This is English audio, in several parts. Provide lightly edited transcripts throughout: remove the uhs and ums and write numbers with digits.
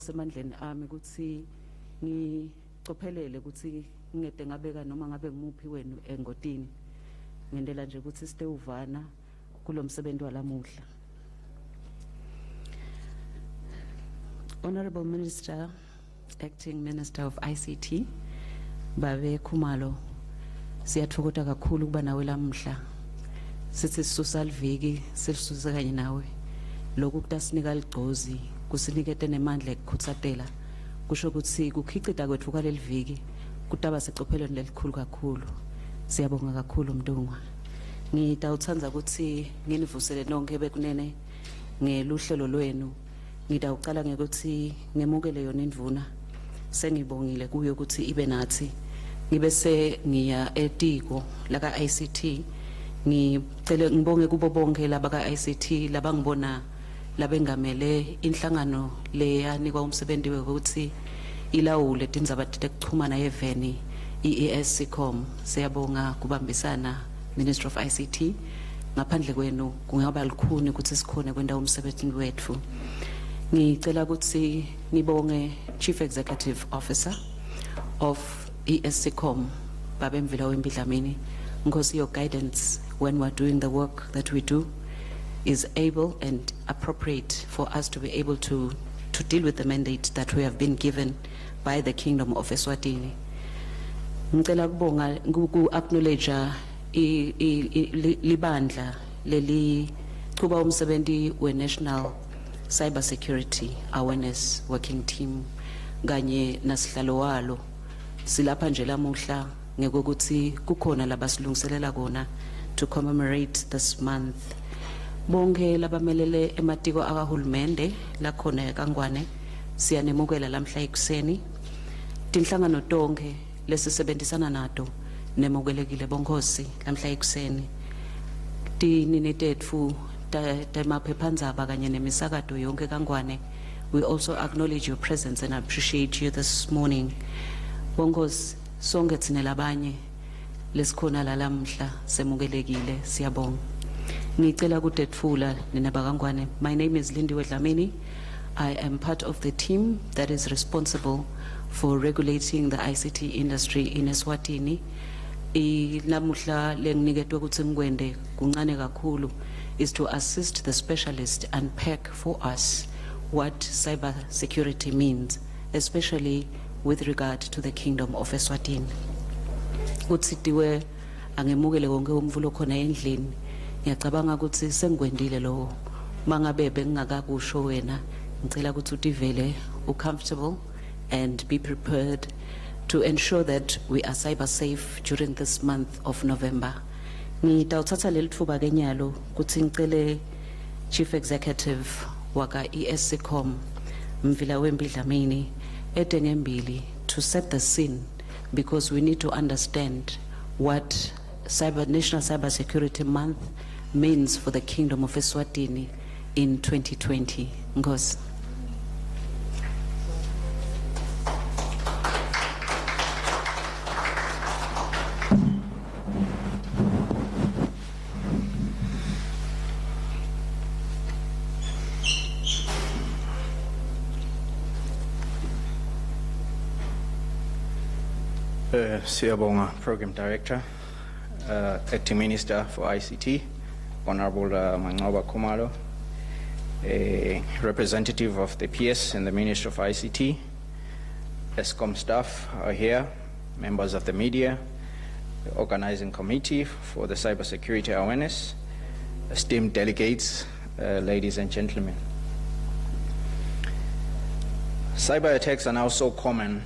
semandleni ami ukuthi ngicophelele ukuthi ngede ngabeka noma ngabe ngimuphi wenu engotini ngendlela nje ukuthi site uvana kulomsebenzi walamuhla. Honorable Minister, Acting Minister of ICT, Babe Khumalo, siyathokoza kakhulu kuba nawe lamuhla. Sithi sisusa liviki, silisusa kanye nawe. Lokhu kutasinika ligcozi, kusinikete nemandla ekukhuthatela. Kusho ukuthi kukhicita kwethu kwaleli viki kutaba secophelweni lelikhulu kakhulu. Siyabonga kakhulu Mdungwa. Ngitawuthanda ukuthi nginivusele nonke bekunene ngeluhlelo lwenu. Ngidawucala ngekuthi ngemukele yona indvuna. Sengibongile kuyo ukuthi ibe nathi. Ngibese ngiya etiko laka ICT. Ngicela ngibonge kubo bonke laba ka ICT labangibona labengamele inhlangano leyanikwa umsebenzi ukuthi ilawule tindzaba tekuxhumana yeveni iESCOM. Siyabonga kubambisana Ministry of ICT. Ngaphandle kwenu kungaba likhuni ukuthi sikhone kwenda umsebenzi wethu. Ngicela ukuthi nibonge Chief Executive Officer of ESCOM Babe Mvila Wembidlamini, because your guidance when we're doing the work that we do is able and appropriate for us to be able to deal with the mandate that we have been given by the Kingdom of Eswatini. Ngicela kubonga acknowledge libandla leli kuba umsebenzi we National Cybersecurity Awareness Working Team kanye nasihlalo walo silapha nje lamuhla ngekuthi kukhona labasilungiselela kona to commemorate this month. Bonke labamelele ematiko akahulumende lakhona eKangwane siyanemukela lamhla ekuseni. Tinhlangano tonke lesisebenzisana nato nemukelekile bonkosi lamhla ekuseni. Tinini tetfu temaphephandzaba kanye nemisakato yonke eKangwane. We also acknowledge your presence and appreciate you this morning. Bonkosi sonke tsine labanye lesikhona lalamhla semukelekile siyabonga. Ngicela kutetfula nina bakangwane. My name is Lindiwe Dlamini. I am part of the team that is responsible for regulating the ICT industry in Eswatini. Lamuhla lenginiketwe ukuthi ngikwende kuncane kakhulu is to assist the specialist unpack for us what cyber security means, especially with regard to the Kingdom of Eswatini. Utsitiwe angemukele konke umvulo khona endlini. Ngiyacabanga ukuthi sengikwendile lo mangabe bengingakakusho wena ngicela ukuthi utivele ucomfortable and be prepared to ensure that we are cyber safe during this month of November. Ngitawuthatha leli thuba kenyalo ukuthi ngicele Chief Executive waka ESCOM Mvila Wembidlamini etengembili to set the scene, because we need to understand what National Cybersecurity Month means for the Kingdom of Eswatini in 2020. Ngosi. Siyabonga, Program Director, Acting Minister for ICT, Honorable Mancoba Khumalo, a representative of the PS and the Ministry of ICT, ESCOM staff are here, members of the media, the organizing committee for the cybersecurity awareness, esteemed delegates, ladies and gentlemen. Cyber attacks are now so common.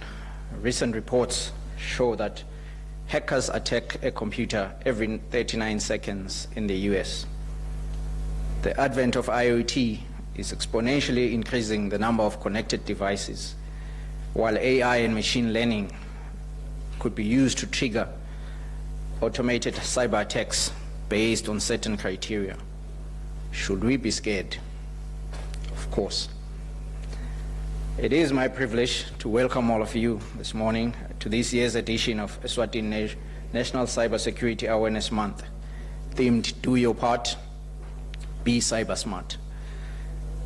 Recent reports show that hackers attack a computer every 39 seconds in the US. The advent of IoT is exponentially increasing the number of connected devices, while AI and machine learning could be used to trigger automated cyber attacks based on certain criteria. Should we be scared? Of course. It is my privilege to welcome all of you this morning to this year's edition of Eswatini National Cybersecurity Awareness Month, themed Do Your Part, Be Cyber Smart.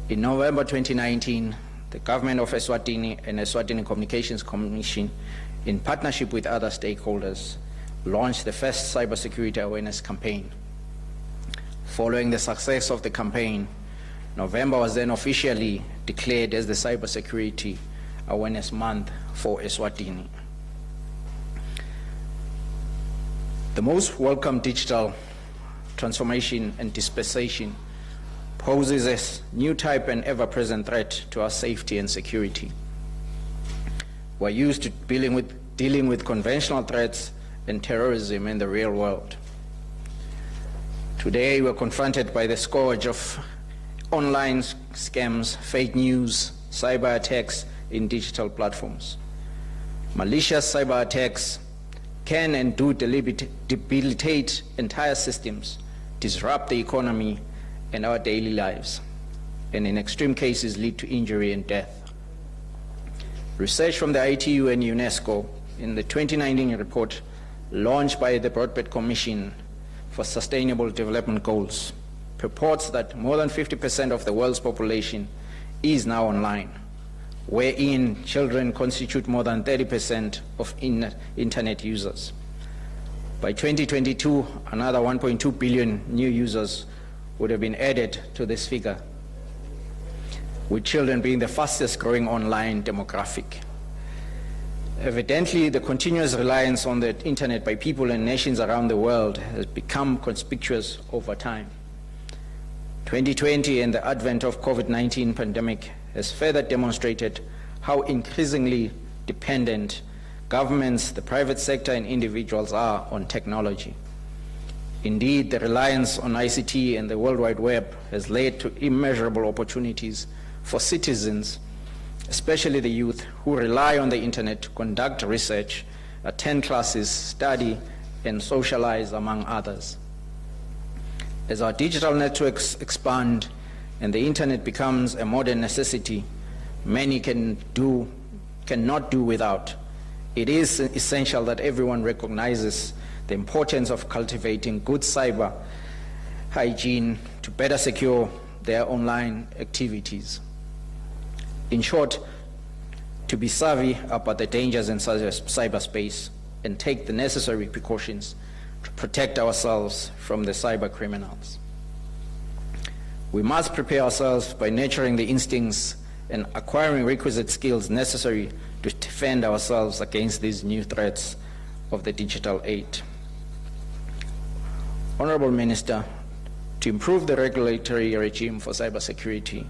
In November 2019, the government of Eswatini and Eswatini Communications Commission, in partnership with other stakeholders, launched the first cybersecurity awareness campaign. Following the success of the campaign, November was then officially declared as the Cybersecurity Awareness Month for Eswatini. The most welcome digital transformation and dispensation poses a new type and ever-present threat to our safety and security. We're used to dealing with conventional threats and terrorism in the real world. Today, we're confronted by the scourge of online scams, fake news, cyber attacks in digital platforms. Malicious cyber attacks can and do debilitate entire systems, disrupt the economy and our daily lives, and in extreme cases lead to injury and death. Research from the ITU and UNESCO in the 2019 report launched by the Broadband Commission for Sustainable Development Goals purports that more than 50% of the world's population is now online, wherein children constitute more than 30% of internet users. By 2022, another 1.2 billion new users would have been added to this figure, with children being the fastest growing online demographic. Evidently, the continuous reliance on the internet by people and nations around the world has become conspicuous over time. 2020 and the advent of COVID-19 pandemic has further demonstrated how increasingly dependent governments, the private sector, and individuals are on technology. Indeed, the reliance on ICT and the World Wide Web has led to immeasurable opportunities for citizens, especially the youth, who rely on the internet to conduct research, attend classes, study, and socialize, among others. As our digital networks expand and the internet becomes a modern necessity, many cannot do without. It is essential that everyone recognizes the importance of cultivating good cyber hygiene to better secure their online activities. In short, to be savvy about the dangers in cyberspace and take the necessary precautions to protect ourselves from the cyber criminals. We must prepare ourselves by nurturing the instincts and acquiring requisite skills necessary to defend ourselves against these new threats of the digital age. Honorable Minister, to improve the regulatory regime for cybersecurity,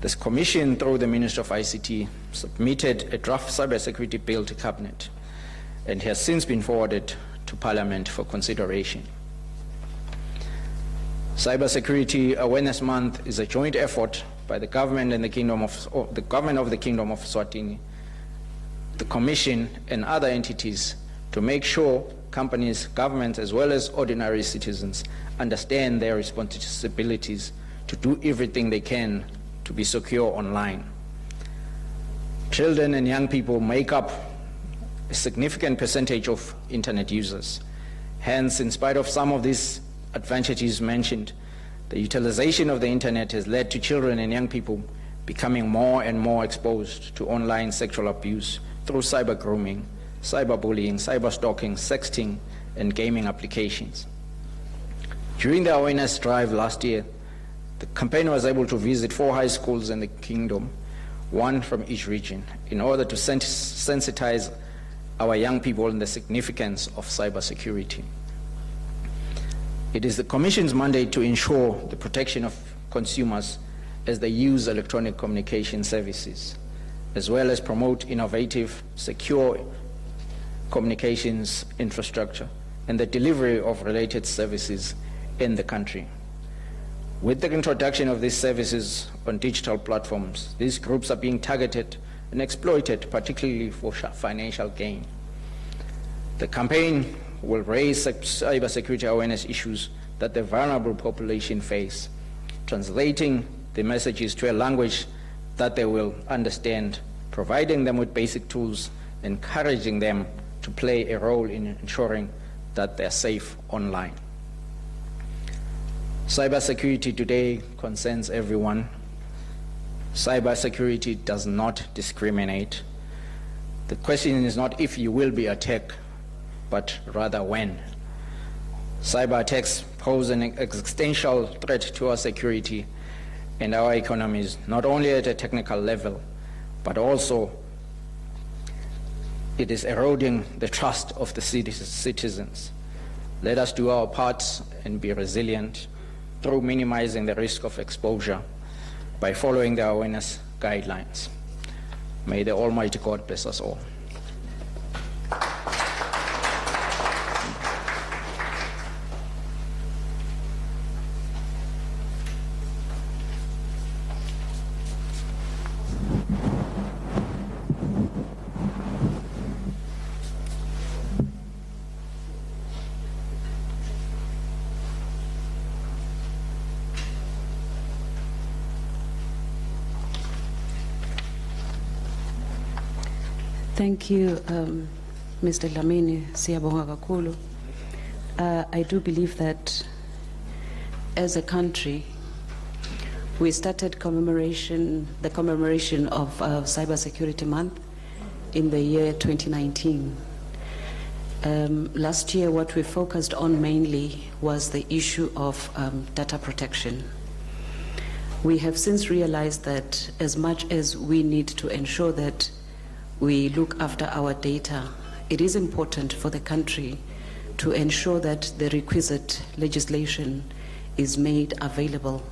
this Commission, through the Minister of ICT, submitted a draft cybersecurity bill to Cabinet and has since been forwarded to Parliament for consideration. Cybersecurity Awareness Month is a joint effort by the government and the government of the Kingdom of Eswatini, the Commission, and other entities to make sure companies, governments, as well as ordinary citizens understand their responsibilities to do everything they can to be secure online. Children and young people make up a significant percentage of internet users. Hence, in spite of some of these advantages mentioned, the utilization of the internet has led to children and young people becoming more and more exposed to online sexual abuse through cyber grooming, cyberbullying, cyber stalking, sexting, and gaming applications. During the awareness drive last year, the campaign was able to visit 4 high schools in the Kingdom, 1 from each region, in order to sensitize our young people on the significance of cybersecurity. It is the Commission's mandate to ensure the protection of consumers as they use electronic communication services, as well as promote innovative, secure communications infrastructure and the delivery of related services in the country. With the introduction of these services on digital platforms, these groups are being targeted and exploited, particularly for financial gain. The campaign will raise cybersecurity awareness issues that the vulnerable population face, translating the messages to a language that they will understand, providing them with basic tools, encouraging them to play a role in ensuring that they're safe online. Cybersecurity today concerns everyone. Cybersecurity does not discriminate. The question is not if you will be attacked, but rather when. Cyber attacks pose an existential threat to our security and our economies, not only at a technical level, but also it is eroding the trust of the citizens. Let us do our part and be resilient through minimizing the risk of exposure by following the awareness guidelines. May the Almighty God bless us all. Thank you, Mr. Lamini Siyabonga kakhulu. I do believe that as a country, we started the commemoration of Cybersecurity Month in the year 2019. Last year, what we focused on mainly was the issue of data protection. We have since realized that as much as we need to ensure that we look after our data, it is important for the country to ensure that the requisite legislation is made available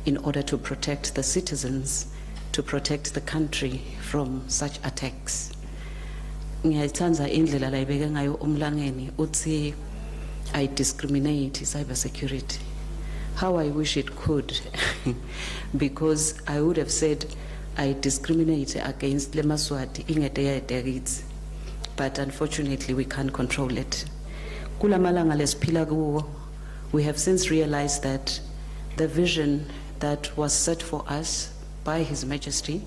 in order to protect the citizens, to protect the country from such attacks. Ngiyayithanda indlela la ibeke ngayo umlangeni uthi I discriminate cybersecurity. How I wish it could, because I would have said I discriminate against Lemaswati ingete, but unfortunately we can't control it. Kula malanga lesiphila kuwo, we have since realized that the vision that was set for us by His Majesty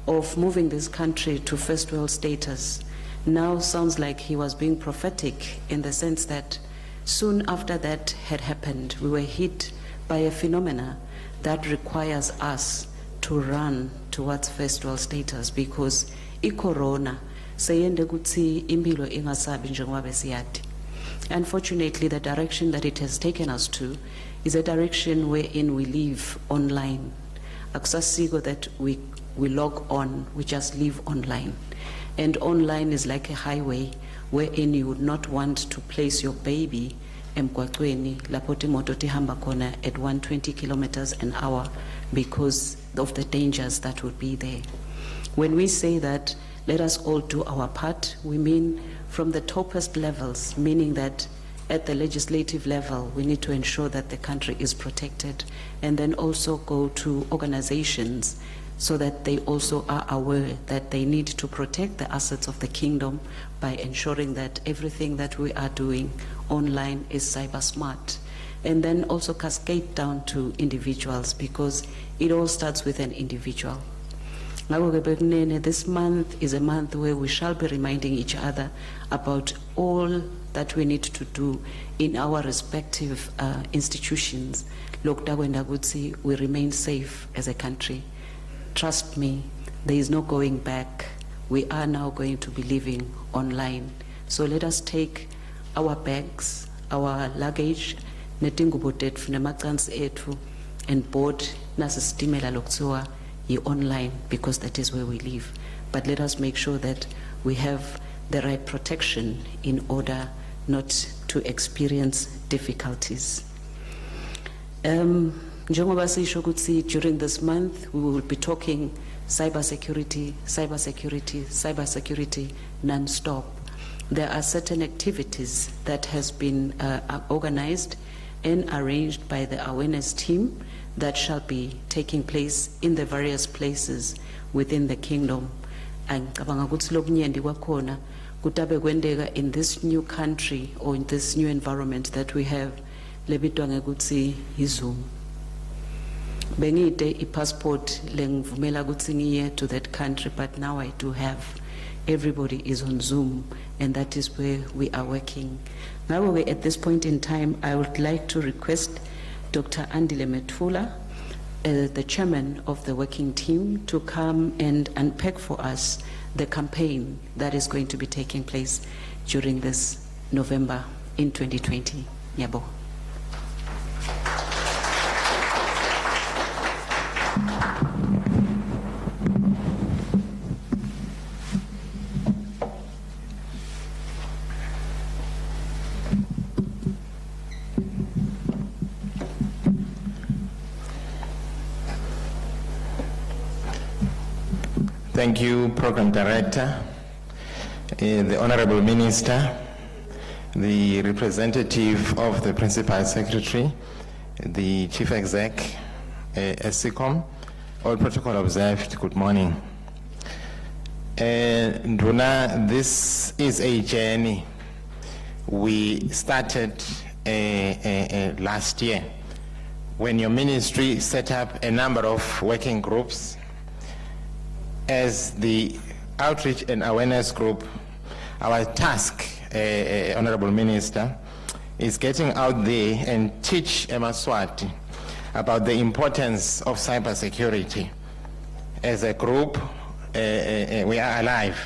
of moving this country to first world status now sounds like he was being prophetic, in the sense that soon after that had happened, we were hit by a phenomena that requires us to run towards first world status, because i-corona seyende kutsi impilo ingasabi njengoba besiyade. Unfortunately, the direction that it has taken us to is a direction wherein we live online. Akusasiko that we log on, we just live online. And online is like a highway wherein you would not want to place your baby emgwaqweni lapho imoto tihamba khona at 120 kilometers an hour because of the dangers that would be there. When we say that let us all do our part, we mean from the topest levels, meaning that at the legislative level, we need to ensure that the country is protected, and then also go to organizations so that they also are aware that they need to protect the assets of the kingdom by ensuring that everything that we are doing online is cyber smart. And then also cascade down to individuals, because it all starts with an individual. This month is a month where we shall be reminding each other about all that we need to do in our respective institutions. We remain safe as a country. Trust me, there is no going back. We are now going to be living online. So let us take our bags, our luggage, netingubo tetfu nemacansi ethu, and board nasisitimela lokuthiwa online, because that is where we live. But let us make sure that we have the right protection in order not to experience difficulties. Njengoba sisho ukuthi during this month we will be talking cybersecurity, cybersecurity, cybersecurity non-stop. There are certain activities that has been organized and arranged by the awareness team that shall be taking place in the various places within the kingdom. And in this new country or in this new environment that we have, Zoom. Bengide i-passport lengivumela ukuthi ngiye to that country, but now I do have. Everybody is on Zoom, and that is where we are working. Now, at this point in time, I would like to request Dr. Andile Metfula the chairman of the working team to come and unpack for us the campaign that is going to be taking place during this November in 2020. Yabo. Thank you, Program Director, the Honorable Minister, the representative of the Principal Secretary, the Chief Exec, SCCOM, all protocol observed, good morning. Nduna, this is a journey we started last year when your ministry set up a number of working groups. As the outreach and awareness group, our task, Honorable Minister, is getting out there and teach Emaswati about the importance of cybersecurity. As a group, we are alive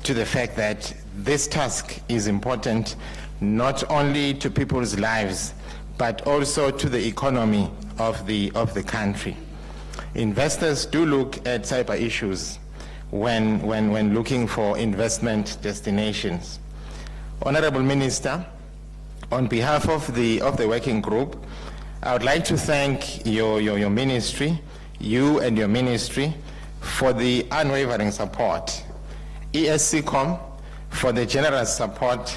to the fact that this task is important not only to people's lives, but also to the economy of the country. Investors do look at cyber issues when looking for investment destinations. Honorable Minister, on behalf of the working group, I would like to thank your ministry, you and your ministry, for the unwavering support. ESCCOM for the generous support.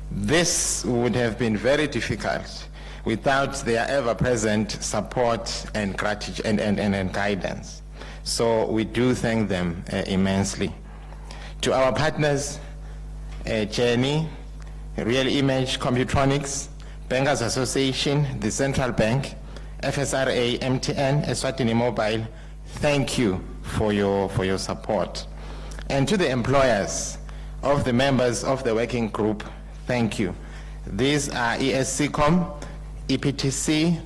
This would have been very difficult without their ever-present support and gratitude and guidance. So we do thank them immensely. To our partners, Journey, Real Image Computronics, Bankers Association, the Central Bank, FSRA, MTN, Eswatini Mobile, thank you for your support. And to the employers of the members of the working group, thank you. These are ESCCOM, EPTC,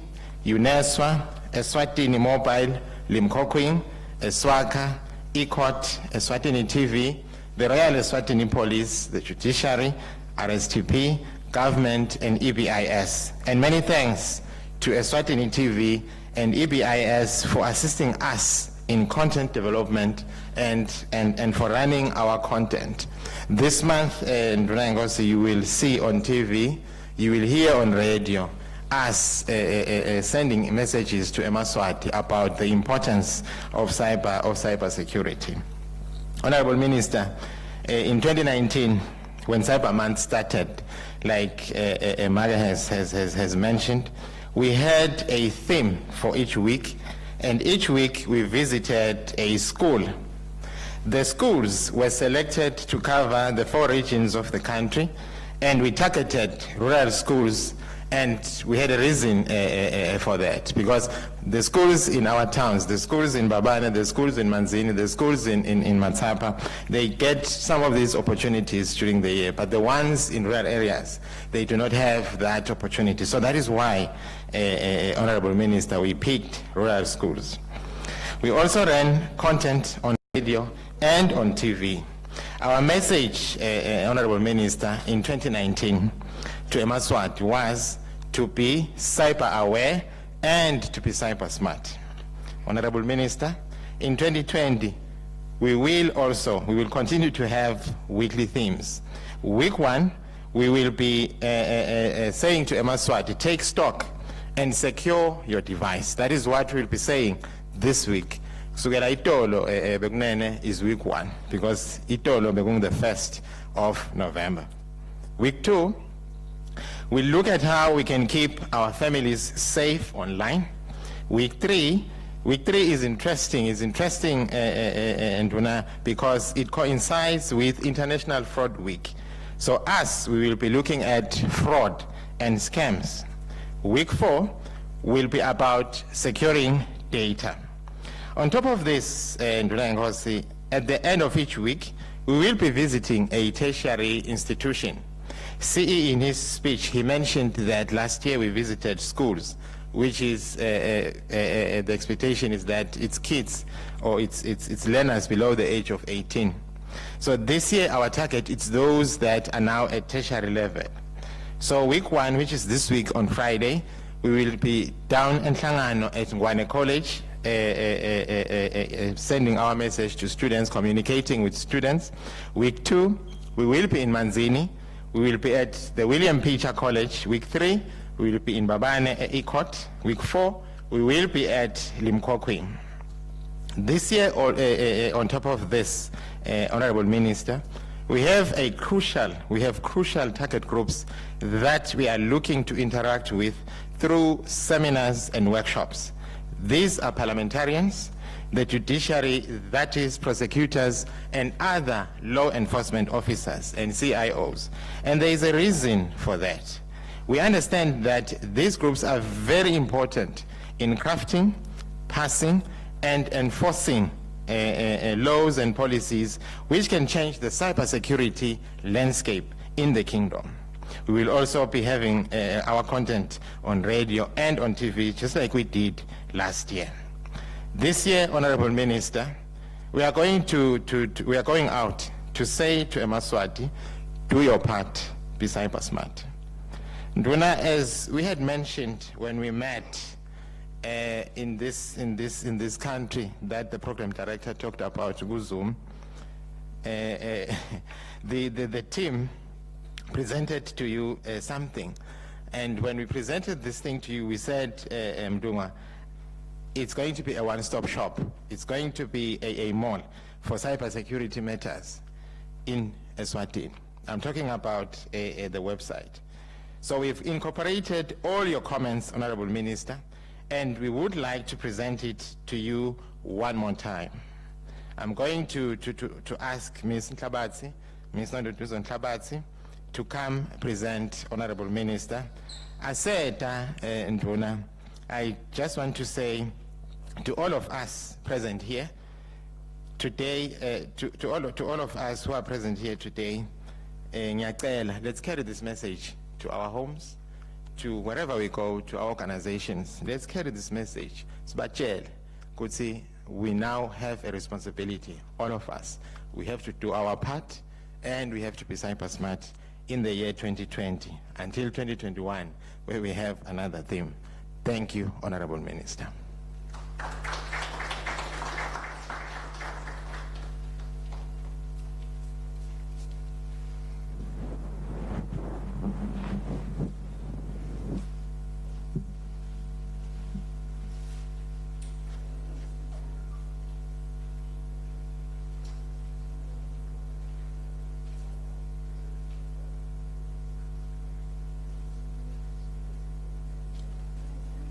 UNESWA, Eswatini Mobile, Limkokwing, Eswaka, ECOT, Eswatini TV, the Royal Eswatini Police, the Judiciary, RSTP, Government, and EBIS. And many thanks to Eswatini TV and EBIS for assisting us in content development and for running our content. This month, you will see on TV, you will hear on radio, us sending messages to Emaswati about the importance of cybersecurity. Honorable Minister, in 2019, when Cyber Month started, like Maria has mentioned, we had a theme for each week, and each week we visited a school. The schools were selected to cover the 4 regions of the country, and we targeted rural schools. And we had a reason for that, because the schools in our towns, the schools in Babana, the schools in Manzini, the schools in Matsapa, they get some of these opportunities during the year, but the ones in rural areas, they do not have that opportunity. So that is why, Honorable Minister, we picked rural schools. We also ran content on radio and on TV. Our message, Honorable Minister, in 2019 to Emaswati was to be cyber aware and to be cyber smart. Honorable Minister, in 2020, we will continue to have weekly themes. Week 1, we will be saying to Emaswati, take stock and secure your device. That is what we'll be saying this week. Sugera itolo bekunene is week 1, because itolo bekung the 1st of November. Week 2, we look at how we can keep our families safe online. Week 3 is interesting. It's interesting, because it coincides with International Fraud Week. So we will be looking at fraud and scams. Week 4 will be about securing data. On top of this, at the end of each week, we will be visiting a tertiary institution. CE, in his speech, he mentioned that last year we visited schools. which is the expectation is that it's kids or it's learners below the age of 18. So this year our target is those that are now at tertiary level. So week 1, which is this week on Friday, we will be down in Hlangano at Ngwane College, sending our message to students, communicating with students. Week 2, we will be in Manzini. We will be at the William Peter College. Week 3, we will be in Babane Ekot. Week 4, we will be at Limkokwing. This year, on top of this, Honorable Minister, we have crucial target groups that we are looking to interact with through seminars and workshops. These are parliamentarians, the judiciary, that is prosecutors, and other law enforcement officers and CIOs. And there is a reason for that. We understand that these groups are very important in crafting, passing, and enforcing laws and policies which can change the cybersecurity landscape in the kingdom. We will also be having our content on radio and on TV, just like we did last year. This year, Honorable Minister, we are going out to say to Emaswati, do your part, be cyber smart. Nduna, as we had mentioned when we met in this country that the program director talked about, Zoom, the team presented to you something, and when we presented this thing to you, we said, Mdunga, it's going to be a one-stop shop. It's going to be a mall for cybersecurity matters in Eswatini. I'm talking about the website. So we've incorporated all your comments, Honorable Minister, and we would like to present it to you one more time. I'm going to ask Ms. Nhlabatsi, Ms. Nondotuzo Nhlabatsi, to come present, Honorable Minister. I said, Nduna, I just want to say to all of us present here today, to all of us who are present here today, let's carry this message to our homes, to wherever we go, to our organizations. Let's carry this message. Sibachele, Kutsi, we now have a responsibility, all of us. We have to do our part, and we have to be cyber smart in the year 2020 until 2021, where we have another theme. Thank you, Honorable Minister.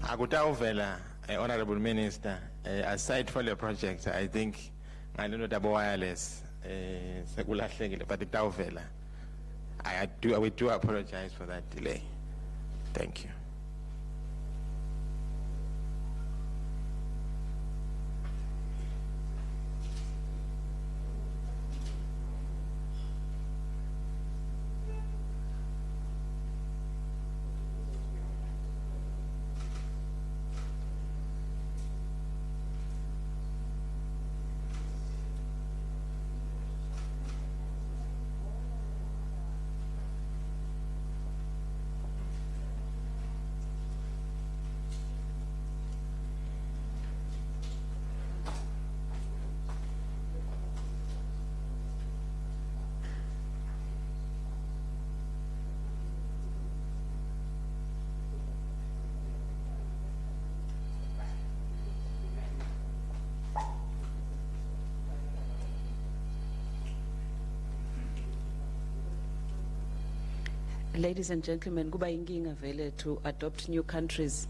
Akutawuvela, Honorable Minister, aside for the project, I think I don't know double wireless, but itawuvela. We do apologize for that delay. Thank you. Ladies and gentlemen, kuba inkinga vele to adopt new countries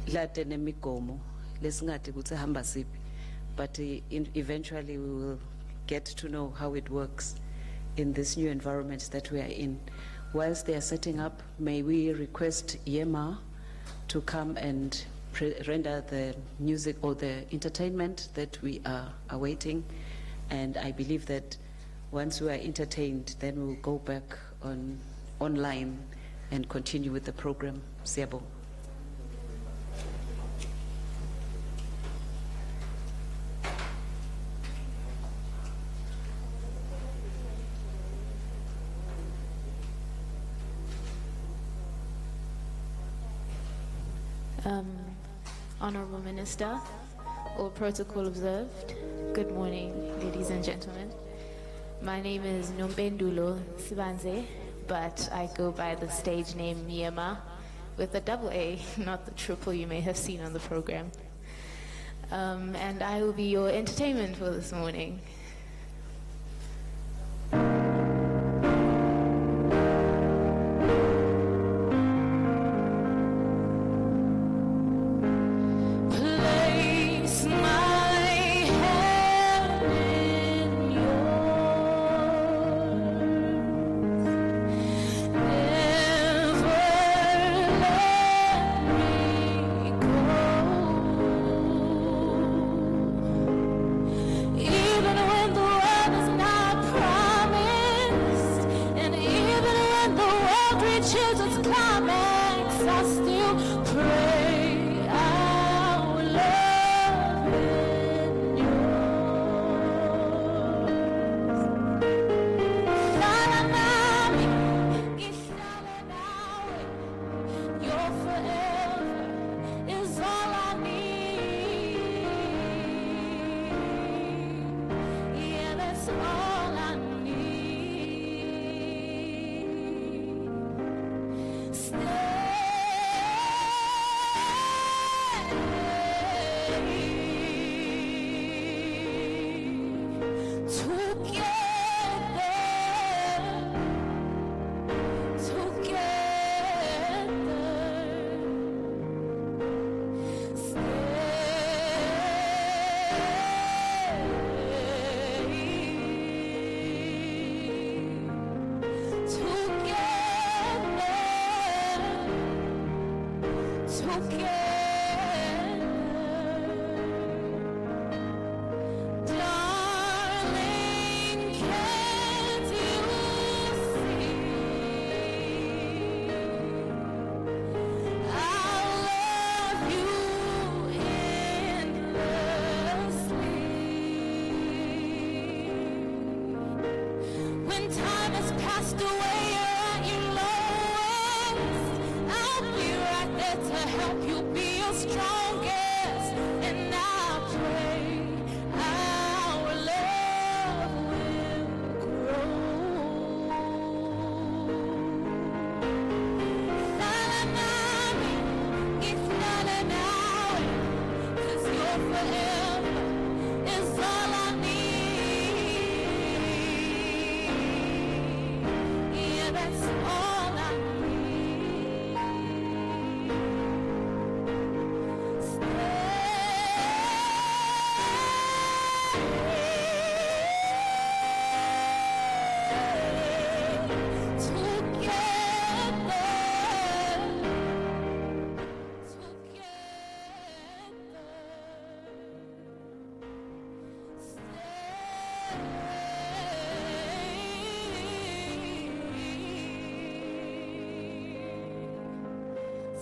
late nemigomo lesingathi kuthe hamba siphi, but eventually we will get to know how it works in this new environment that we are in. Whilst they are setting up, may we request Yema to come and render the music or the entertainment that we are awaiting, and I believe that once we are entertained, then we'll go back online and continue with the program. Siabo. Honorable Minister, all protocol observed. Good morning, ladies and gentlemen. My name is Nompendulo Sibanze, but I go by the stage name Miyama with a double A, not the triple you may have seen on the program. And I will be your entertainment for this morning. Alright, thank you.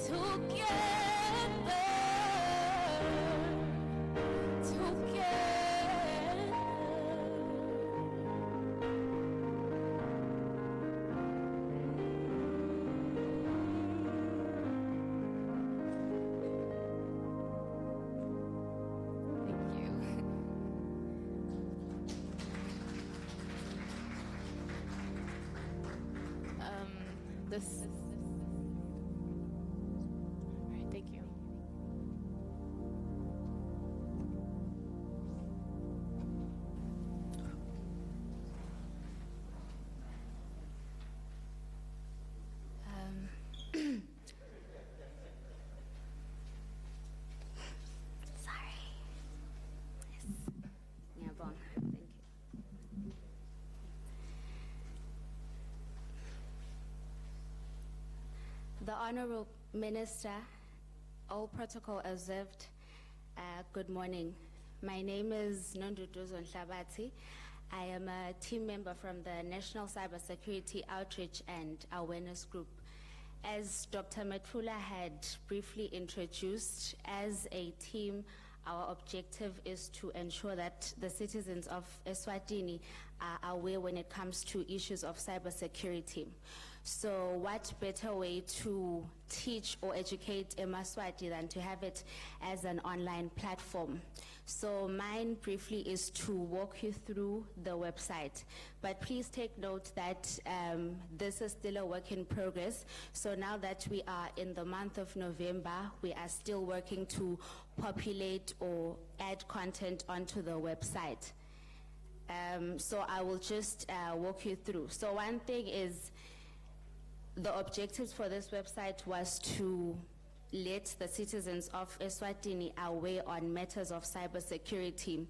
Sorry. Yes. Ngiyabonga. Thank you. The Honorable Minister, all protocol observed, good morning. My name is Nonduduzo Nhlabati. I am a team member from the National Cybersecurity Outreach and Awareness Group. As Dr. Mathula had briefly introduced, as a team, our objective is to ensure that the citizens of Eswatini are aware when it comes to issues of cybersecurity. So what better way to teach or educate eMaSwati than to have it as an online platform? So mine briefly is to walk you through the website, but please take note that this is still a work in progress. So now that we are in the month of November, we are still working to populate or add content onto the website. So I will just walk you through. So one thing is, the objectives for this website was to let the citizens of Eswatini aware on matters of cybersecurity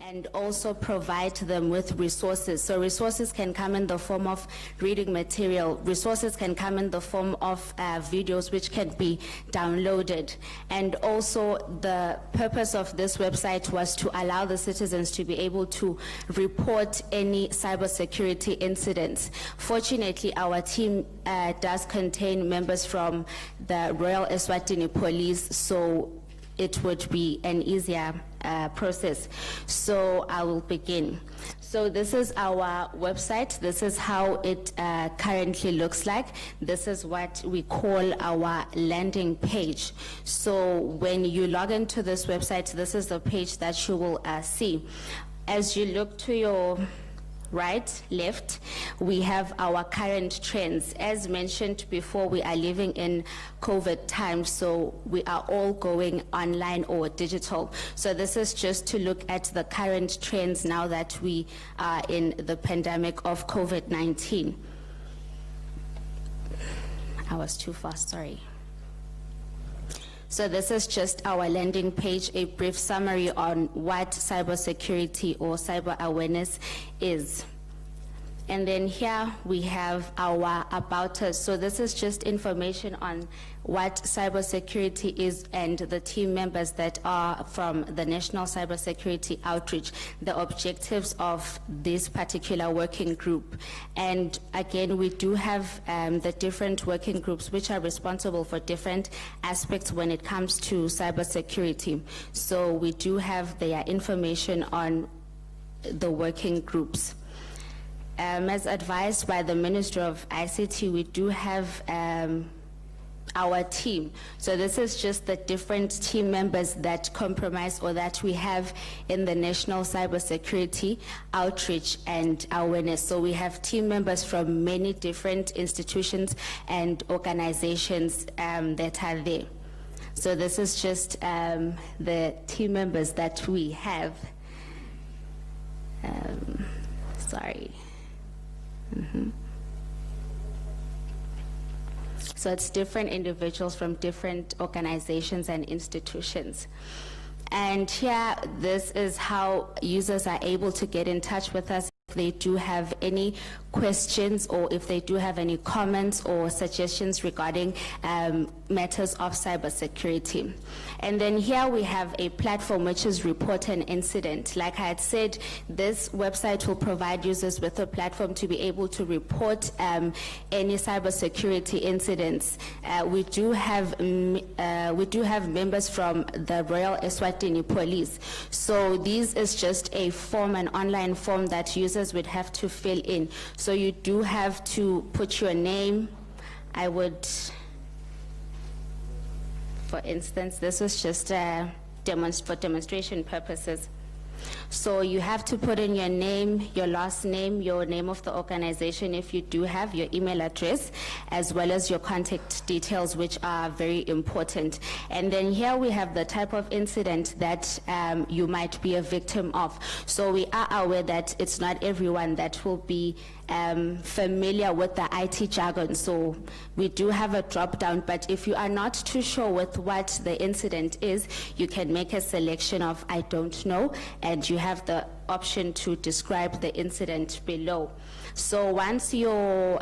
and also provide them with resources. So resources can come in the form of reading material. Resources can come in the form of videos which can be downloaded. And also the purpose of this website was to allow the citizens to be able to report any cybersecurity incidents. Fortunately, our team does contain members from the Royal Eswatini Police, so it would be an easier process. So I will begin. So this is our website. This is how it currently looks like. This is what we call our landing page. So when you log into this website, this is the page that you will see. As you look to your right, left, we have our current trends. As mentioned before, we are living in COVID times, so we are all going online or digital. So this is just to look at the current trends now that we are in the pandemic of COVID-19. I was too fast, sorry. So this is just our landing page, a brief summary on what cybersecurity or cyber awareness is. And then here we have our About Us. So this is just information on what cybersecurity is and the team members that are from the National Cybersecurity Outreach, the objectives of this particular working group. And again, we do have the different working groups which are responsible for different aspects when it comes to cybersecurity. So we do have their information on the working groups. As advised by the Ministry of ICT, we do have our team. So this is just the different team members that comprise or that we have in the National Cybersecurity Outreach and Awareness. So we have team members from many different institutions and organizations that are there. So this is just the team members that we have. Sorry. So it's different individuals from different organizations and institutions. And here, this is how users are able to get in touch with us if they do have any questions or if they do have any comments or suggestions regarding matters of cybersecurity. And then here we have a platform which is Report an Incident. Like I had said, this website will provide users with a platform to be able to report any cybersecurity incidents. We do have members from the Royal Eswatini Police. So this is just a form, an online form that users would have to fill in. So you do have to put your name. I would, for instance, this is just for demonstration purposes. So you have to put in your name, your last name, your name of the organization if you do have, your email address, as well as your contact details, which are very important. And then here we have the type of incident that you might be a victim of. So we are aware that it's not everyone that will be familiar with the IT jargon. So we do have a drop down, but if you are not too sure with what the incident is, you can make a selection of I don't know, and you have the option to describe the incident below. So once your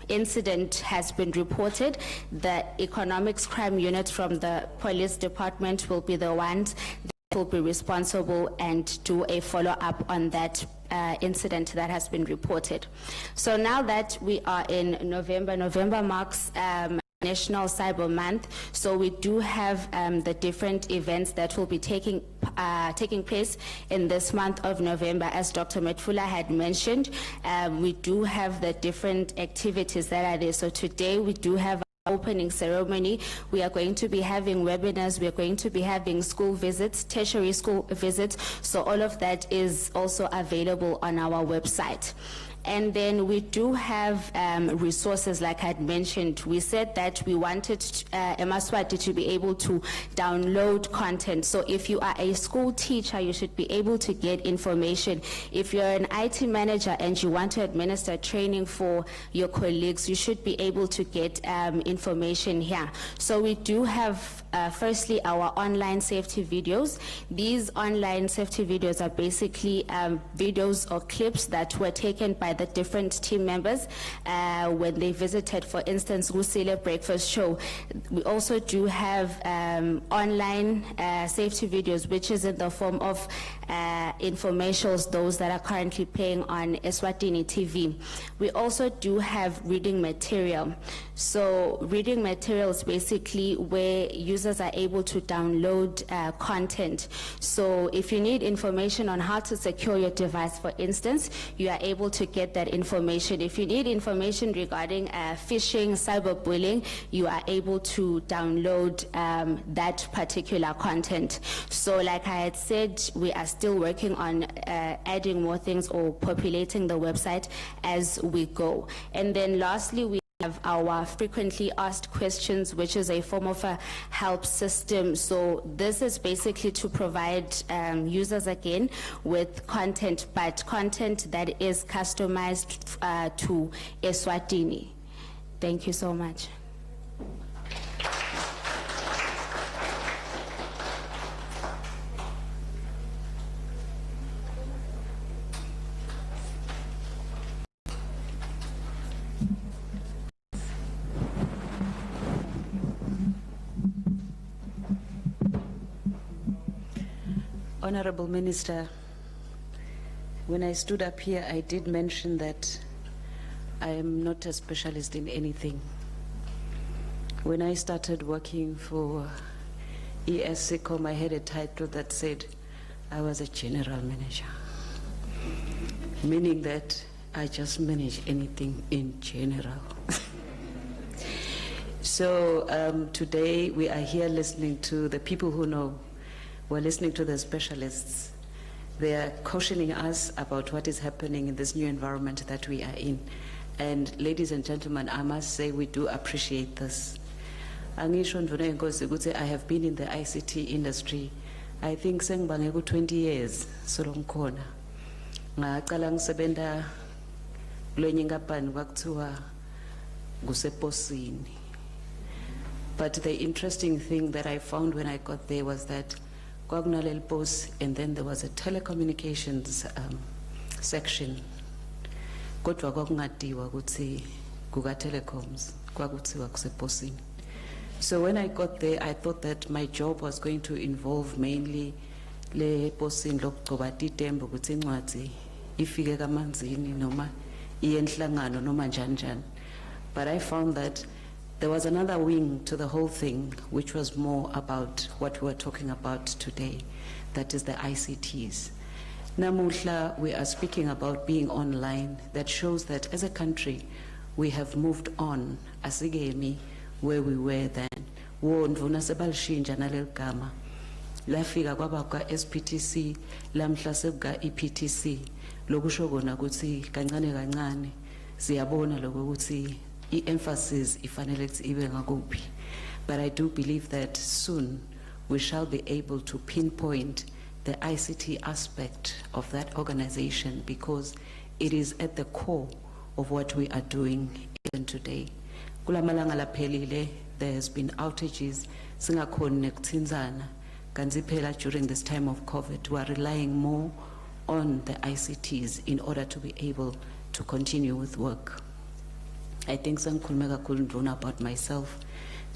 incident has been reported, the economics crime unit from the police department will be the ones that will be responsible and do a follow-up on that incident that has been reported. So now that we are in November, November marks National Cyber Month, so we do have the different events that will be taking place in this month of November. As Dr. Metfula had mentioned, we do have the different activities that are there. So today we do have opening ceremony. We are going to be having webinars. We are going to be having school visits, tertiary school visits. So all of that is also available on our website. And then we do have resources, like I had mentioned. We said that we wanted Emaswati to be able to download content. So if you are a school teacher, you should be able to get information. If you're an IT manager and you want to administer training for your colleagues, you should be able to get information here. So we do have firstly our online safety videos. These online safety videos are basically videos or clips that were taken by the different team members when they visited, for instance, Gusile Breakfast Show. We also do have online safety videos, which is in the form of informationals, those that are currently playing on Eswatini TV. We also do have reading material. So reading material is basically where users are able to download content. So if you need information on how to secure your device, for instance, you are able to get that information. If you need information regarding phishing, cyberbullying, you are able to download that particular content. So like I had said, we are still working on adding more things or populating the website as we go. And then lastly, we have our frequently asked questions, which is a form of a help system. So this is basically to provide users again with content, but content that is customized to Eswatini. Thank you so much. Honorable Minister, when I stood up here, I did mention that I am not a specialist in anything. When I started working for ESCOM, I had a title that said I was a general manager, meaning that I just manage anything in general. So today we are here listening to the people who know. We're listening to the specialists. They are cautioning us about what is happening in this new environment that we are in. And ladies and gentlemen, I must say we do appreciate this. I have been in the ICT industry, I think 20 years, so long corner. Ngaqala ngisebenza kulenye inkampani kwakuthiwa kuseposini. But the interesting thing that I found when I got there was that kwakunaleli post, and then there was a telecommunications section. Kodwa kwakungadiwa ukuthi kuka-telecoms, kwakuthiwa kuseposini. So when I got there, I thought that my job was going to involve mainly le posini lokugcoba itembe ukuthi incwadi ifike kamanzini noma iye enhlangano noma njani njani. But I found that there was another wing to the whole thing, which was more about what we were talking about today, that is the ICTs. Namuhla, we are speaking about being online. That shows that as a country, we have moved on, asigemi, where we were then. Wondvuna sebalshinja naleli gama. Lafika kwaba kwa SPTC, lamhla sekuka EPTC. Lokusho kona ukuthi kancane kancane siyabona lokho ukuthi emphasis ifanele ibe ngakuphi. But I do believe that soon we shall be able to pinpoint the ICT aspect of that organization, because it is at the core of what we are doing even today. Kulamalanga laphelile, there has been outages, singakhoni nekuthinzana, kanti phela during this time of COVID, we are relying more on the ICTs in order to be able to continue with work. I think sangikhulume kakhulu nduna about myself.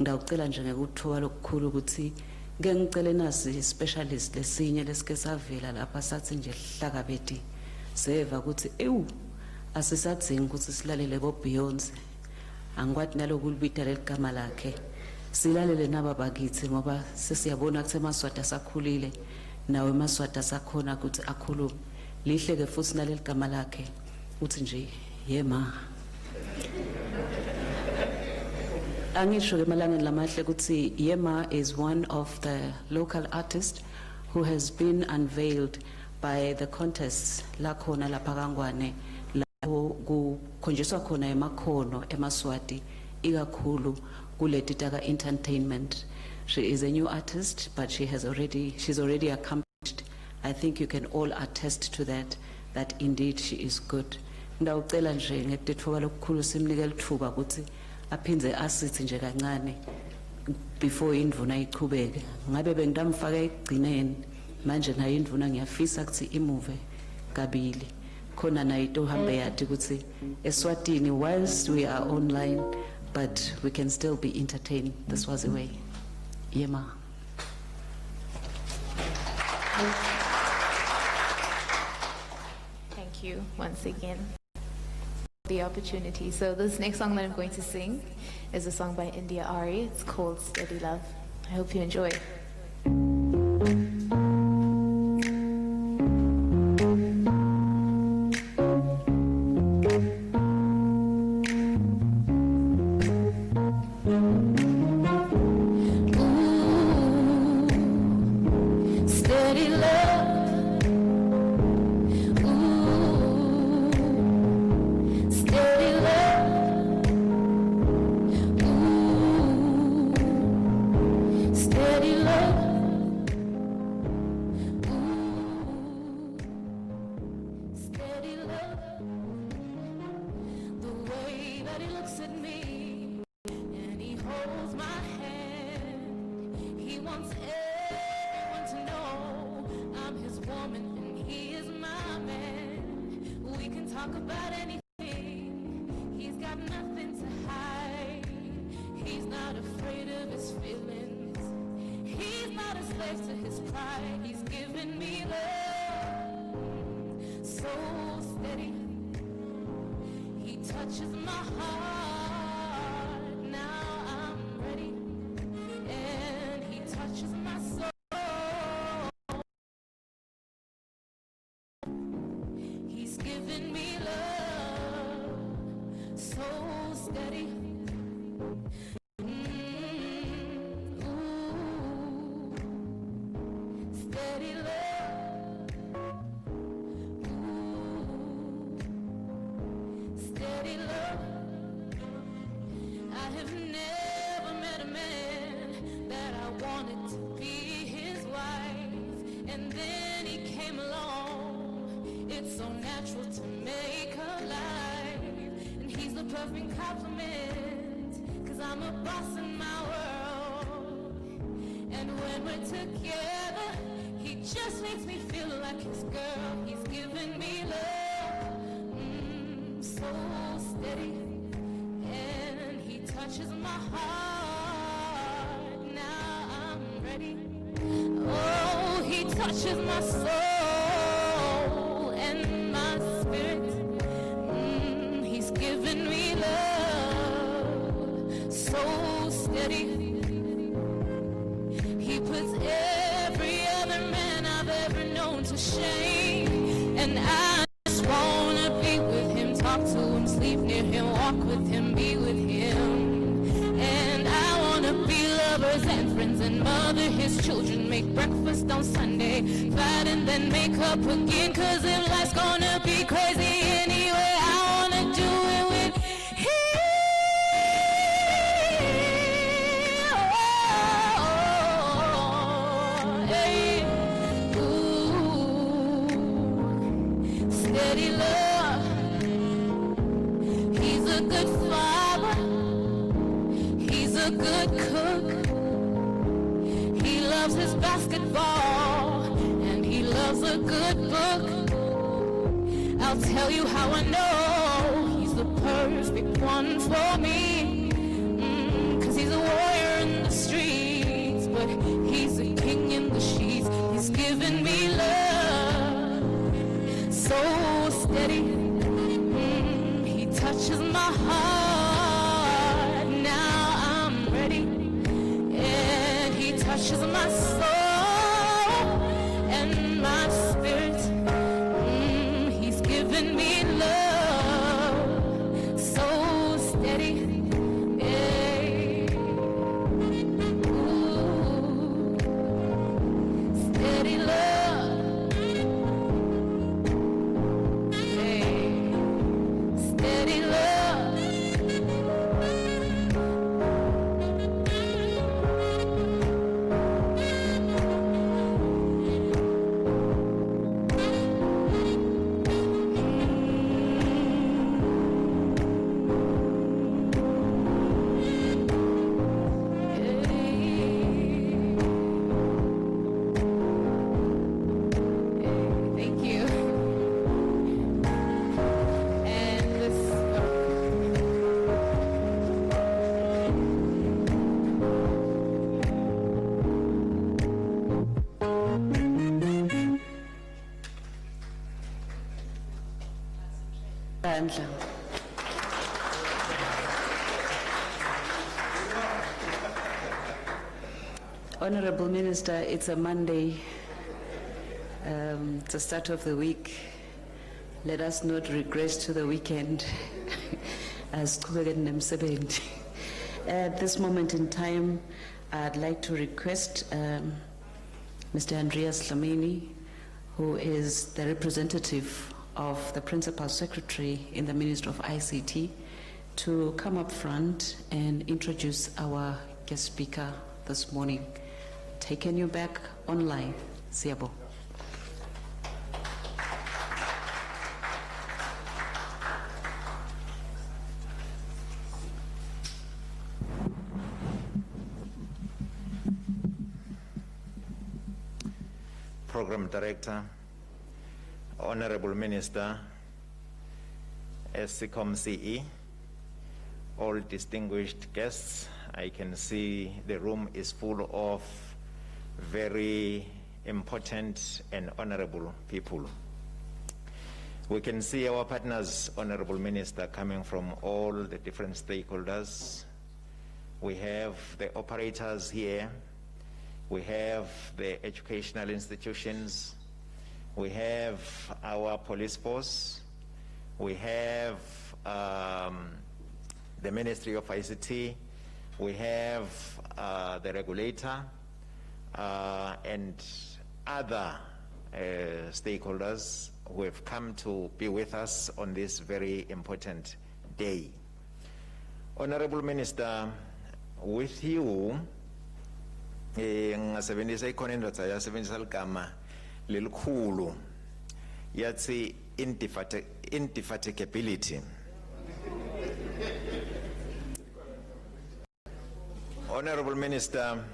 Ngawucela nje ngekuthola lokukhulu ukuthi ngeke ngicele nasi specialist lesinye lesike savela lapha sathi nje hlakabeti seva ukuthi ewu asisadzingi ukuthi silalele bo Beyonce Angikwathi nalokulibita leligama lakhe. Silalele naba bakithi ngoba sesiyabona ukuthi eMaswati asakhulile nawe eMaswati asakhona ukuthi akhulume. Lihle ke futhi naleligama lakhe uthi nje yema. Angisho ke emalangeni lamahle ukuthi Yema is one of the local artists who has been unveiled by the contests la khona lapha kaNgwane lapho kukhonjiswa khona emakhono eMaswati ikakhulu kuleti taka entertainment. She is a new artist, but she's already accomplished. I think you can all attest to that indeed she is good. Ndawucela nje ngethuba lokukhulu simnike lithuba ukuthi aphindze asithi nje kancane before indvuna iqhubeke. Ngabe bengidamfaka egcineni manje nayo indvuna ngiyafisa ukuthi imuve kabili khona nayo into hambe yathi ukuthi eSwatini whilst we are online but we can still be entertained the Swazi way. Yema. Thank you once again for the opportunity. So this next song that I'm going to sing is a song by India Ari. It's called Steady Love. I hope you enjoy. Steady love, ooh, steady love, ooh, steady love, ooh, steady love. The way that he looks at me and he holds my hand, he wants everyone to know I'm his woman and he is my man. We can talk about anything, he's got nothing to hide. He's not afraid of his feelings, he's not a slave to his pride. He's given me love so steady, he touches my heart. Now I'm ready, and he touches my soul. He's given me love so steady. Ooh, steady love. Ooh, steady love. I have never met a man that I wanted to be his wife, and then he came along. It's so natural to make a life, and he's the perfect compliment, 'cause I'm a boss in my world. And when we're together, he just makes me feel like his girl. He's giving me love, so steady, and he touches my heart. Now I'm ready. Oh, he touches my soul and my spirit. He's given me love so steady. He puts every other man I've ever known to shame, and I just wanna be with him, talk to him, sleep near him, walk with him, be with him. And I wanna be lovers and friends and mother his children, make breakfast on Sunday, fight and then make up again. 'Cause if life's gonna be crazy anyway, I wanna do it with him. Hey. Ooh, steady love. He's a good father, he's a good cook, he loves his basketball, and he loves a good book. I'll tell you how I know he's the perfect one for me. 'Cause he's a warrior in the streets, but he's a king in the sheets. He's given me love so steady, he touches my heart. touches my soul and my spirit. He's given me love so steady. Yeah. Ooh. Steady love. Yeah. Steady love. Thank you. And this. Bandla. Honorable Minister, it's a Monday. It's the start of the week. Let us not regress to the weekend as nemsebenzi. At this moment in time, I'd like to request Mr. Andreas Dlamini, who is the representative of the Principal Secretary in the Ministry of ICT, to come up front and introduce our guest speaker this morning. Taking you back online. Siabo. Program Director, Honorable Minister, SECOM CE, all distinguished guests. I can see the room is full of very important and honorable people. We can see our partners, Honorable Minister, coming from all the different stakeholders. We have the operators here. We have the educational institutions. We have our police force. We have the Ministry of ICT. We have the regulator and other stakeholders who have come to be with us on this very important day. Honorable Minister, with you, ngasebenzisa ikhona indodza yasebenzisa ligama lelikhulu yathi indefatigability. Honorable Minister,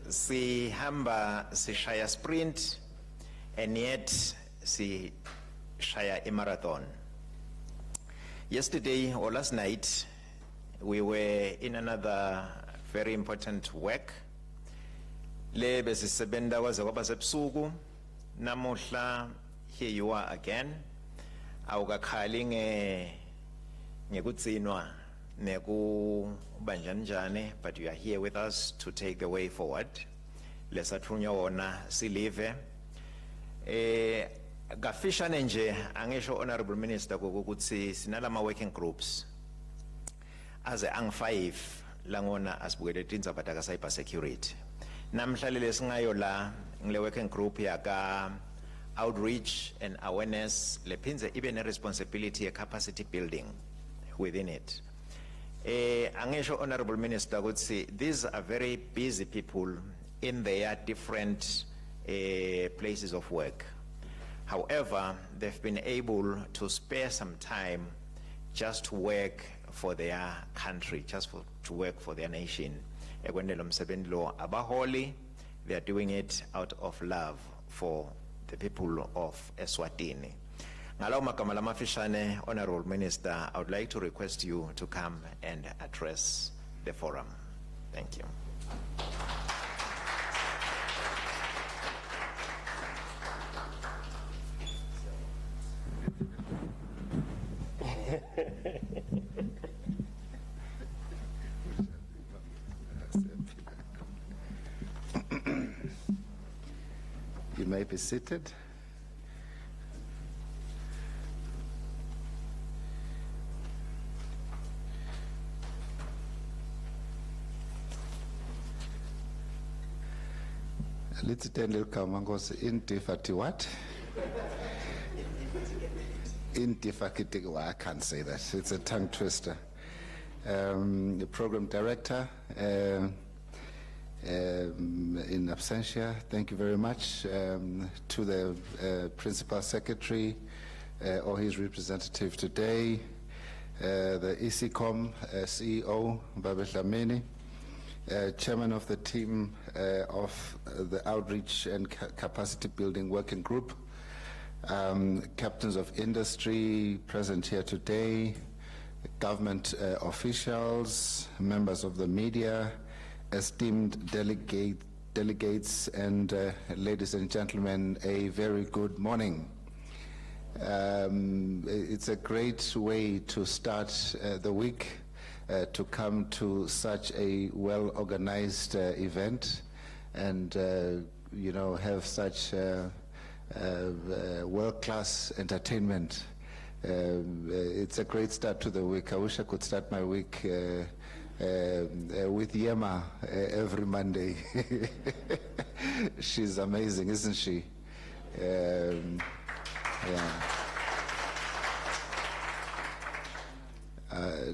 sihamba sishaya sprint and yet sishaya a marathon. Yesterday or last night we were in another very important work. Le besisebenda kwaze kwaba sebusuku. Namuhla here you are again. Awukakhali ngekutsinwa nekubanjanjane, but you are here with us to take the way forward. Lesathunywa wona silive. Gafishane nje angisho Honorable Minister ukuthi sinalama working groups aze ang5 langona asibukele tindzaba taka cyber security. Namhlalele singayo la ngile working group yaka outreach and awareness lephinze ibe ne responsibility ye capacity building within it. Angisho Honorable Minister ukuthi these are very busy people in their different places of work. However, they've been able to spare some time just to work for their country, to work for their nation. Abaholi, they are doing it out of love for the people of Eswatini. Honorable Minister, I would like to request you to come and address the forum. Thank you. may be seated. Let's tell you, in Tifati what? In Tifaki, I can't say that. It's a tongue twister. The program director, in absentia, thank you very much. To the principal secretary or his representative today, the ECCOM CEO, Babe Dlamini, chairman of the team of the Outreach and Capacity Building Working Group, captains of industry present here today, government officials, members of the media, esteemed delegates, and ladies and gentlemen, a very good morning. It's a great way to start the week, to come to such a well-organized event and you know, have such world-class entertainment. It's a great start to the week. I wish I could start my week with Yema every Monday. She's amazing, isn't she? Yeah.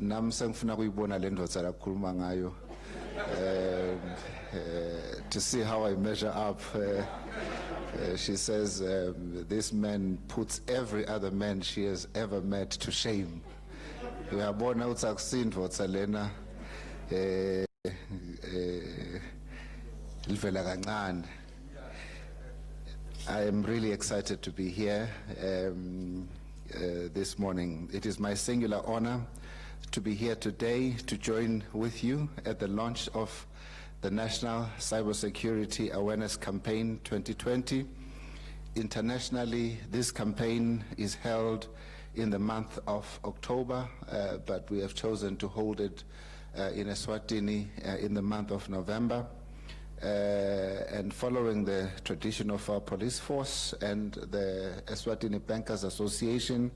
Nam sangfuna kuyibona le ndoda lakhuluma ngayo to see how I measure up. She says this man puts every other man she has ever met to shame. Uyabona uthi akusindvo lena livela kancane. I am really excited to be here this morning. It is my singular honor to be here today to join with you at the launch of the National Cybersecurity Awareness Campaign 2020. Internationally, this campaign is held in the month of October, but we have chosen to hold it in Eswatini in the month of November. And following the tradition of our police force and the Eswatini Bankers Association,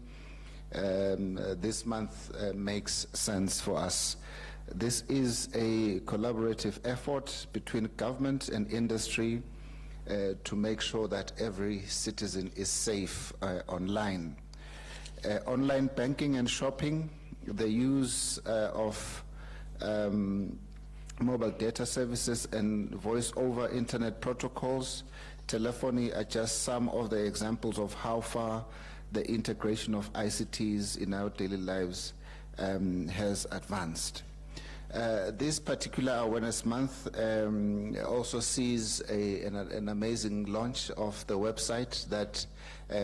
this month makes sense for us. This is a collaborative effort between government and industry to make sure that every citizen is safe online. Online banking and shopping, the use of mobile data services and voice over internet protocols, telephony are just some of the examples of how far the integration of ICTs in our daily lives has advanced. This particular Awareness Month also sees an amazing launch of the website that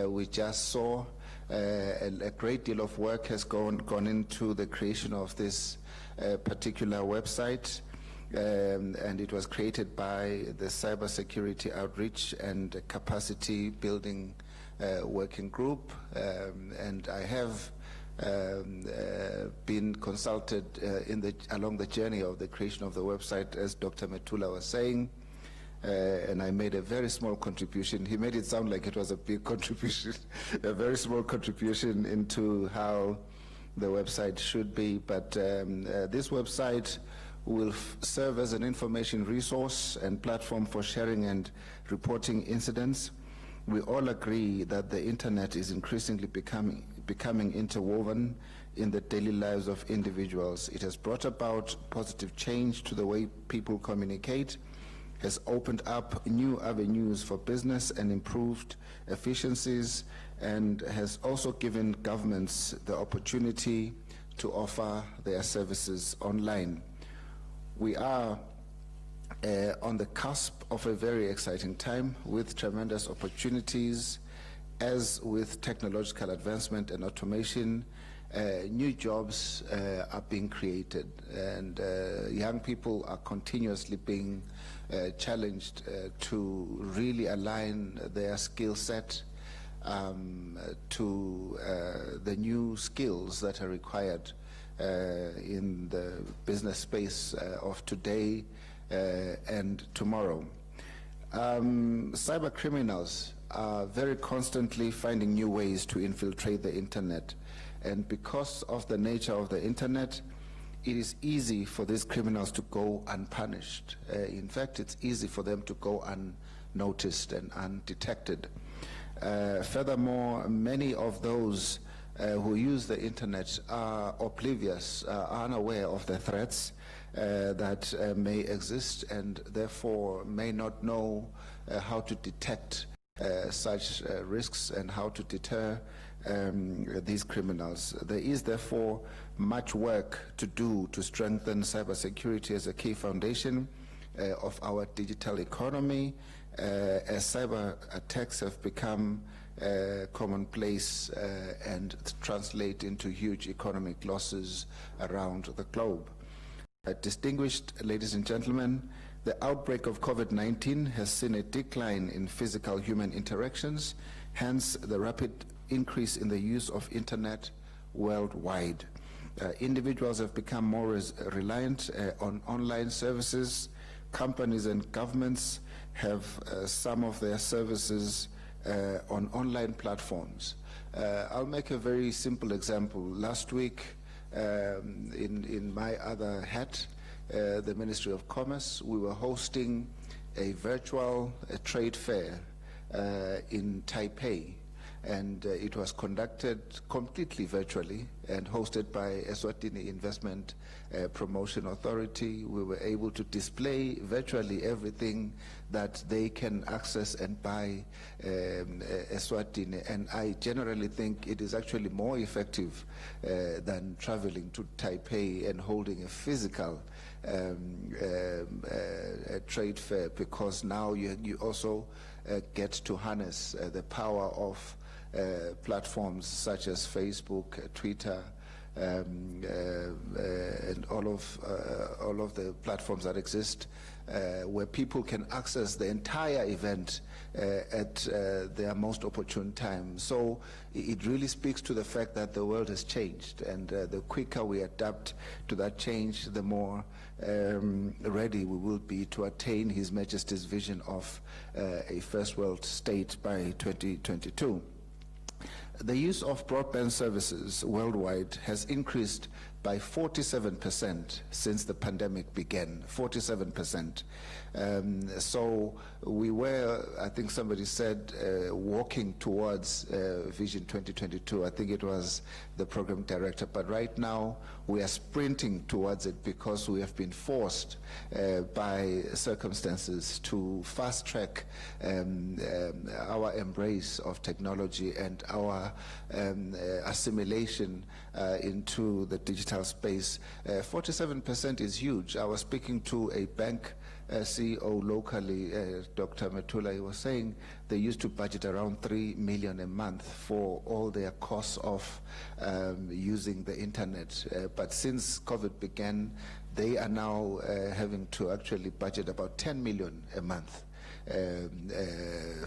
we just saw. A great deal of work has gone into the creation of this particular website, and it was created by the Cybersecurity Outreach and Capacity Building Working Group, and I have been consulted along the journey of the creation of the website, as Dr. Metula was saying, and I made a very small contribution. He made it sound like it was a big contribution, a very small contribution into how the website should be, but this website will serve as an information resource and platform for sharing and reporting incidents. We all agree that the internet is increasingly becoming interwoven in the daily lives of individuals. It has brought about positive change to the way people communicate, has opened up new avenues for business and improved efficiencies, and has also given governments the opportunity to offer their services online. We are on the cusp of a very exciting time with tremendous opportunities. As with technological advancement and automation, new jobs are being created, and young people are continuously being challenged to really align their skill set to the new skills that are required in the business space of today and tomorrow. Cyber criminals are very constantly finding new ways to infiltrate the internet. And because of the nature of the internet, it is easy for these criminals to go unpunished. In fact, it's easy for them to go unnoticed and undetected. Furthermore, many of those who use the internet are oblivious, are unaware of the threats that may exist, and therefore may not know how to detect such risks and how to deter these criminals. There is therefore much work to do to strengthen cybersecurity as a key foundation of our digital economy, as cyber attacks have become commonplace and translate into huge economic losses around the globe. Distinguished ladies and gentlemen, the outbreak of COVID-19 has seen a decline in physical human interactions, hence the rapid increase in the use of internet worldwide. Individuals have become more reliant on online services. Companies and governments have some of their services on online platforms. I'll make a very simple example. Last week, in my other hat, the Ministry of Commerce, we were hosting a virtual trade fair in Taipei, and it was conducted completely virtually and hosted by Eswatini Investment Promotion Authority. We were able to display virtually everything that they can access and buy Eswatini, and I generally think it is actually more effective than traveling to Taipei and holding a physical trade fair, because now you also get to harness the power of platforms such as Facebook, Twitter, and all of the platforms that exist, where people can access the entire event at their most opportune time. So it really speaks to the fact that the world has changed, and the quicker we adapt to that change, the more ready we will be to attain His Majesty's vision of a first world state by 2022. The use of broadband services worldwide has increased by 47% since the pandemic began, 47%. So we were, I think somebody said, walking towards Vision 2022. I think it was the program director. But right now, we are sprinting towards it because we have been forced by circumstances to fast track our embrace of technology and our assimilation into the digital space. 47% is huge. I was speaking to a bank CEO locally, Dr. Metula. He was saying they used to budget around 3 million a month for all their costs of using the internet. But since COVID began, they are now having to actually budget about 10 million a month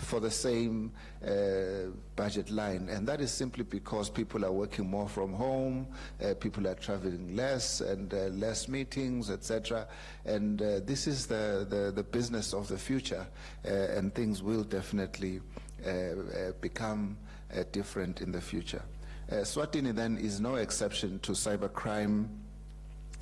for the same budget line, and that is simply because people are working more from home, people are traveling less, and less meetings, etc. And this is the business of the future, and things will definitely become different in the future. Swatini then is no exception to cybercrime.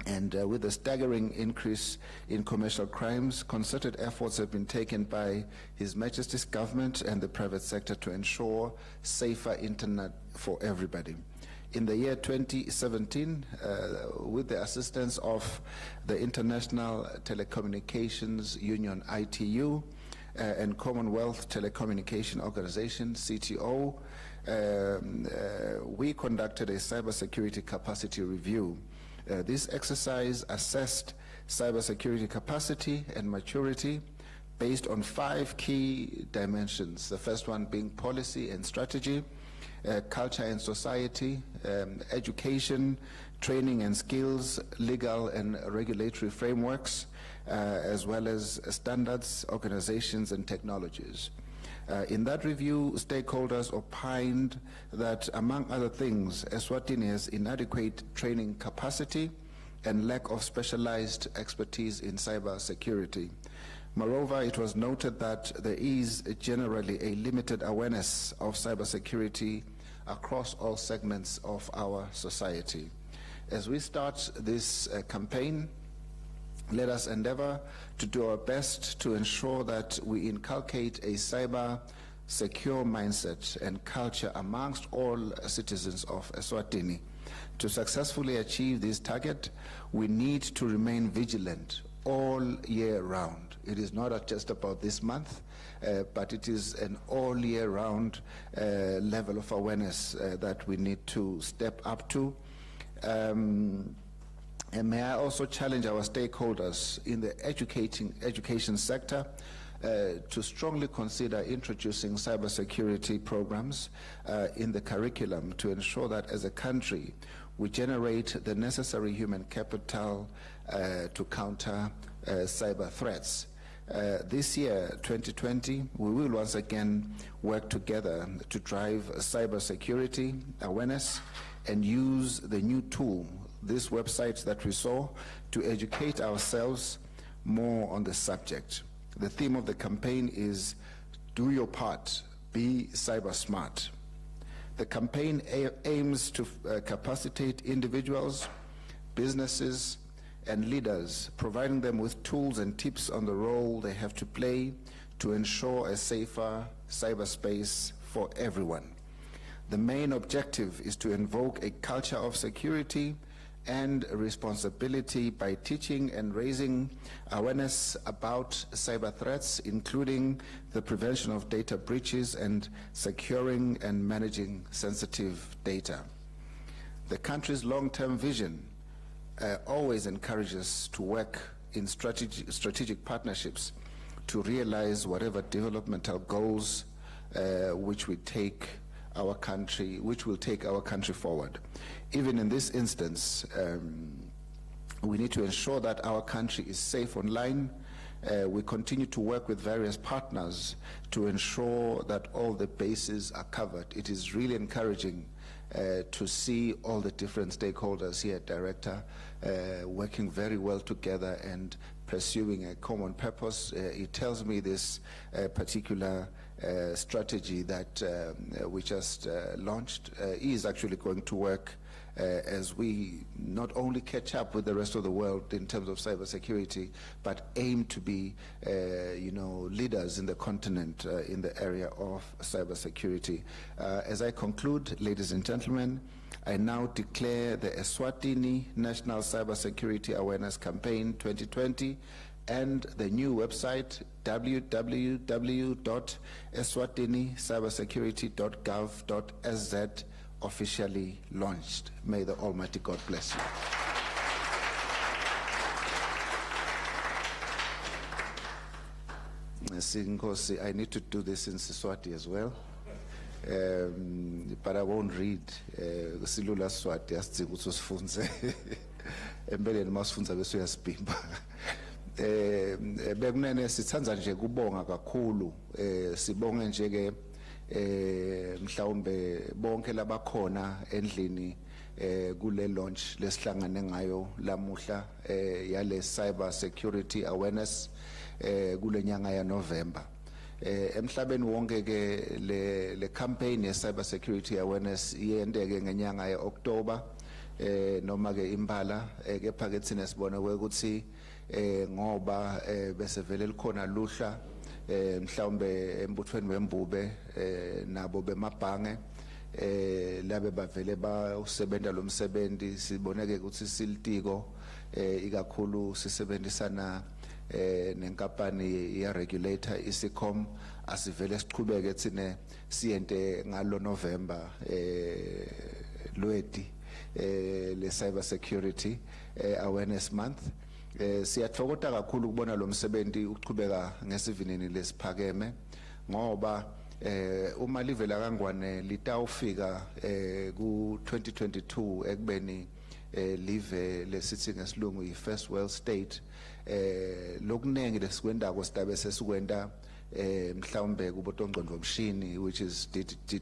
And with a staggering increase in commercial crimes, concerted efforts have been taken by His Majesty's government and the private sector to ensure safer internet for everybody. In the year 2017, with the assistance of the International Telecommunications Union, ITU, and Commonwealth Telecommunication Organization, CTO, we conducted a cybersecurity capacity review. This exercise assessed cybersecurity capacity and maturity based on 5 key dimensions. The first one being policy and strategy, culture and society, education, training and skills, legal and regulatory frameworks, as well as standards, organizations, and technologies. In that review, stakeholders opined that, among other things, Eswatini has inadequate training capacity and lack of specialized expertise in cybersecurity. Moreover, it was noted that there is generally a limited awareness of cybersecurity across all segments of our society. As we start this campaign, let us endeavor to do our best to ensure that we inculcate a cyber secure mindset and culture amongst all citizens of Eswatini. To successfully achieve this target, we need to remain vigilant all year round. It is not just about this month, but it is an all year round level of awareness that we need to step up to. And may I also challenge our stakeholders in the education sector to strongly consider introducing cybersecurity programs in the curriculum to ensure that as a country we generate the necessary human capital to counter cyber threats. This year, 2020, we will once again work together to drive cybersecurity awareness and use the new tool, this website that we saw, to educate ourselves more on the subject. The theme of the campaign is do your part, be cyber smart. The campaign aims to capacitate individuals, businesses, and leaders, providing them with tools and tips on the role they have to play to ensure a safer cyberspace for everyone. The main objective is to invoke a culture of security and responsibility by teaching and raising awareness about cyber threats, including the prevention of data breaches and securing and managing sensitive data. The country's long-term vision always encourages to work in strategic partnerships to realize whatever developmental goals which will take our country forward. Even in this instance, we need to ensure that our country is safe online. We continue to work with various partners to ensure that all the bases are covered. It is really encouraging to see all the different stakeholders here at Director working very well together and pursuing a common purpose. It tells me this particular strategy that we just launched is actually going to work as we not only catch up with the rest of the world in terms of cybersecurity, but aim to be, leaders in the continent in the area of cybersecurity. As I conclude, ladies and gentlemen, I now declare the Eswatini National Cybersecurity Awareness Campaign 2020 and the new website www.eswatinicybersecurity.gov.sz officially launched. May the Almighty God bless you. Sinkosi, I need to do this in Siswati as well, but I won't read. Silula Swati asitsi ukuthi usifunze empeleni masifunza bese uyasibhimba. Bekunene sithanza nje kubonga kakhulu, sibonge nje ke mhlawumbe bonke labakhona endlini kule launch lesihlangane ngayo lamuhla yale cyber security awareness kule nyanga ya November. Emhlabeni wonke ke le campaign ye cyber security awareness iyendeke ngenyanga ya October noma ke imbala kepha ke thina sibone ukuthi ngoba bese vele likhona luhla mhlawumbe embuthweni wembube nabo bemabhange labe bavele ba usebenta lo msebenzi siboneke ukuthi silitiko ikakhulu sisebenzisana nenkampani ya regulator isicom asivele siqhubeke thine siyente ngalo November lweti le cyber security awareness month. Siyathokoza kakhulu ukubona lo msebenzi uqhubeka ngesivinini lesiphakeme ngoba uma livela kangwane litawufika ku 2022 ekubeni live lesithi ngesilungu yi first world state lokunenge lesikwendako sitabe sesikwenda mhlawumbe kubotongqondo mshini which is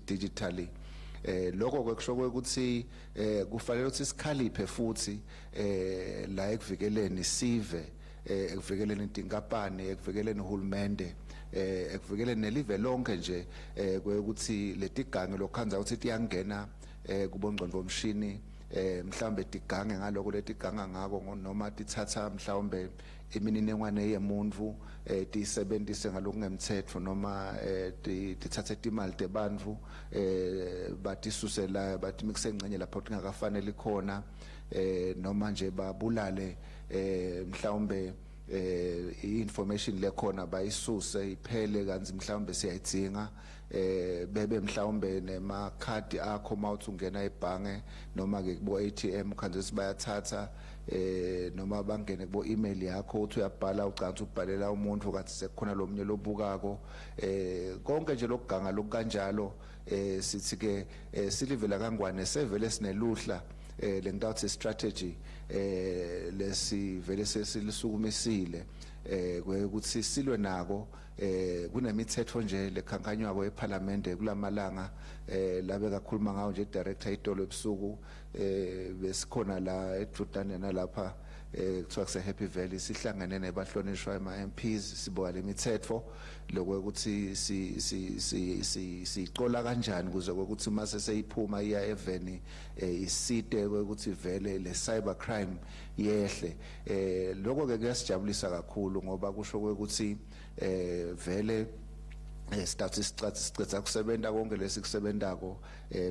digitally lokho kusho ukuthi kufanele ukuthi sikhaliphe futhi la ekuvikeleni sive ekuvikeleni inkampani, ekuvikeleni uhulumende, ekuvikeleni nelive lonke nje kwekuthi letigange lokhanza ukuthi tiyangena kubongqondo bomshini mhlawumbe tigange ngaloko letiganga ngako noma tithatha mhlawumbe imininingwane yemuntu tisebenzise ngalokungemthetho noma tithathe imali tebantfu batisuse la bathi mikusengcenye lapho kungakafanele khona noma nje babulale mhlawumbe information lekhona bayisuse iphele kanzi mhlawumbe siyayidzinga bebe mhlawumbe nemakhadi akho mawuthi ungena ebhange noma ke kubo ATM khanze bayathatha noma bangene kubo email yakho uthi uyabhala ucansi ubhalela umuntu kathi sekukhona lomnye lobukako konke nje lokuganga lokukanjalo sithi ke silivela kangwane sevele sineluhla lengitawuthi strategy lesivele selisukumisile ukuthi silwe nako kunemithetho nje lekhankanywako eParliament kulamalanga labe kakhuluma ngawo nje director idolo ebusuku besikhona la eJordan nalapha kuthiwa kuse Happy Valley sihlangene nebahlonishwa ama-MPs siboka lemithetho lokuthi siqola kanjani kuze ukuthi mase seyiphuma iya eveni isite ukuthi vele le cyber crime yehle lokho ke kuyasijabulisa kakhulu ngoba kusho ukuthi vele sicacisa kusebenza konke lesikusebenzako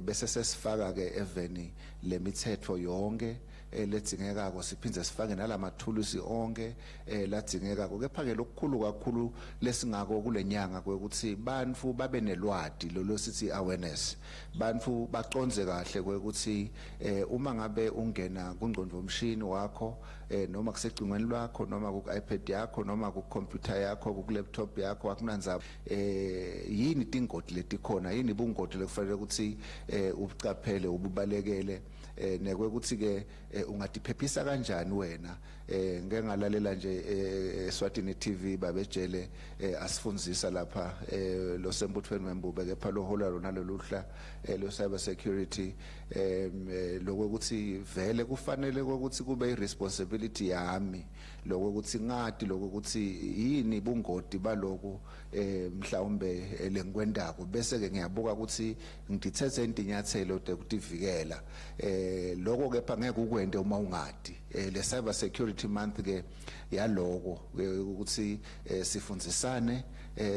bese sesifaka ke eveni lemithetho yonke ledzingekako siphindze sifake nalamathulusi onke ladzingekako kepha ke lokukhulu kakhulu lesingako kulenyanga kwekuthi bantfu babe nelwadi lo sithi awareness bantfu baconze kahle kwekuthi uma ngabe ungena kungqondo womshini wakho noma kusecingweni lwakho noma ku iPad yakho noma ku computer yakho ku laptop yakho akunanzaba yini tingoti letikhona yini bungoti lekufanele ukuthi ubucaphele ububalekele nekwekuthi ke ungatiphephisa kanjani wena ngeke ngalalela nje eSwatini TV babejele asifundzisa lapha lo sembuthweni wembube kepha lo hola lona loluhla lo cyber security lokuthi vele kufanele ukuthi kube irresponsibility yami lokuthi ngadi lokuthi yini bungoti baloku mhlawumbe lengikwendako bese ke ngiyabuka ukuthi ngitithethe intinyathelo tekutivikela lokho kepha ngeke ukwende uma ungadi le cyber security month ke yaloko ukuthi sifundzisane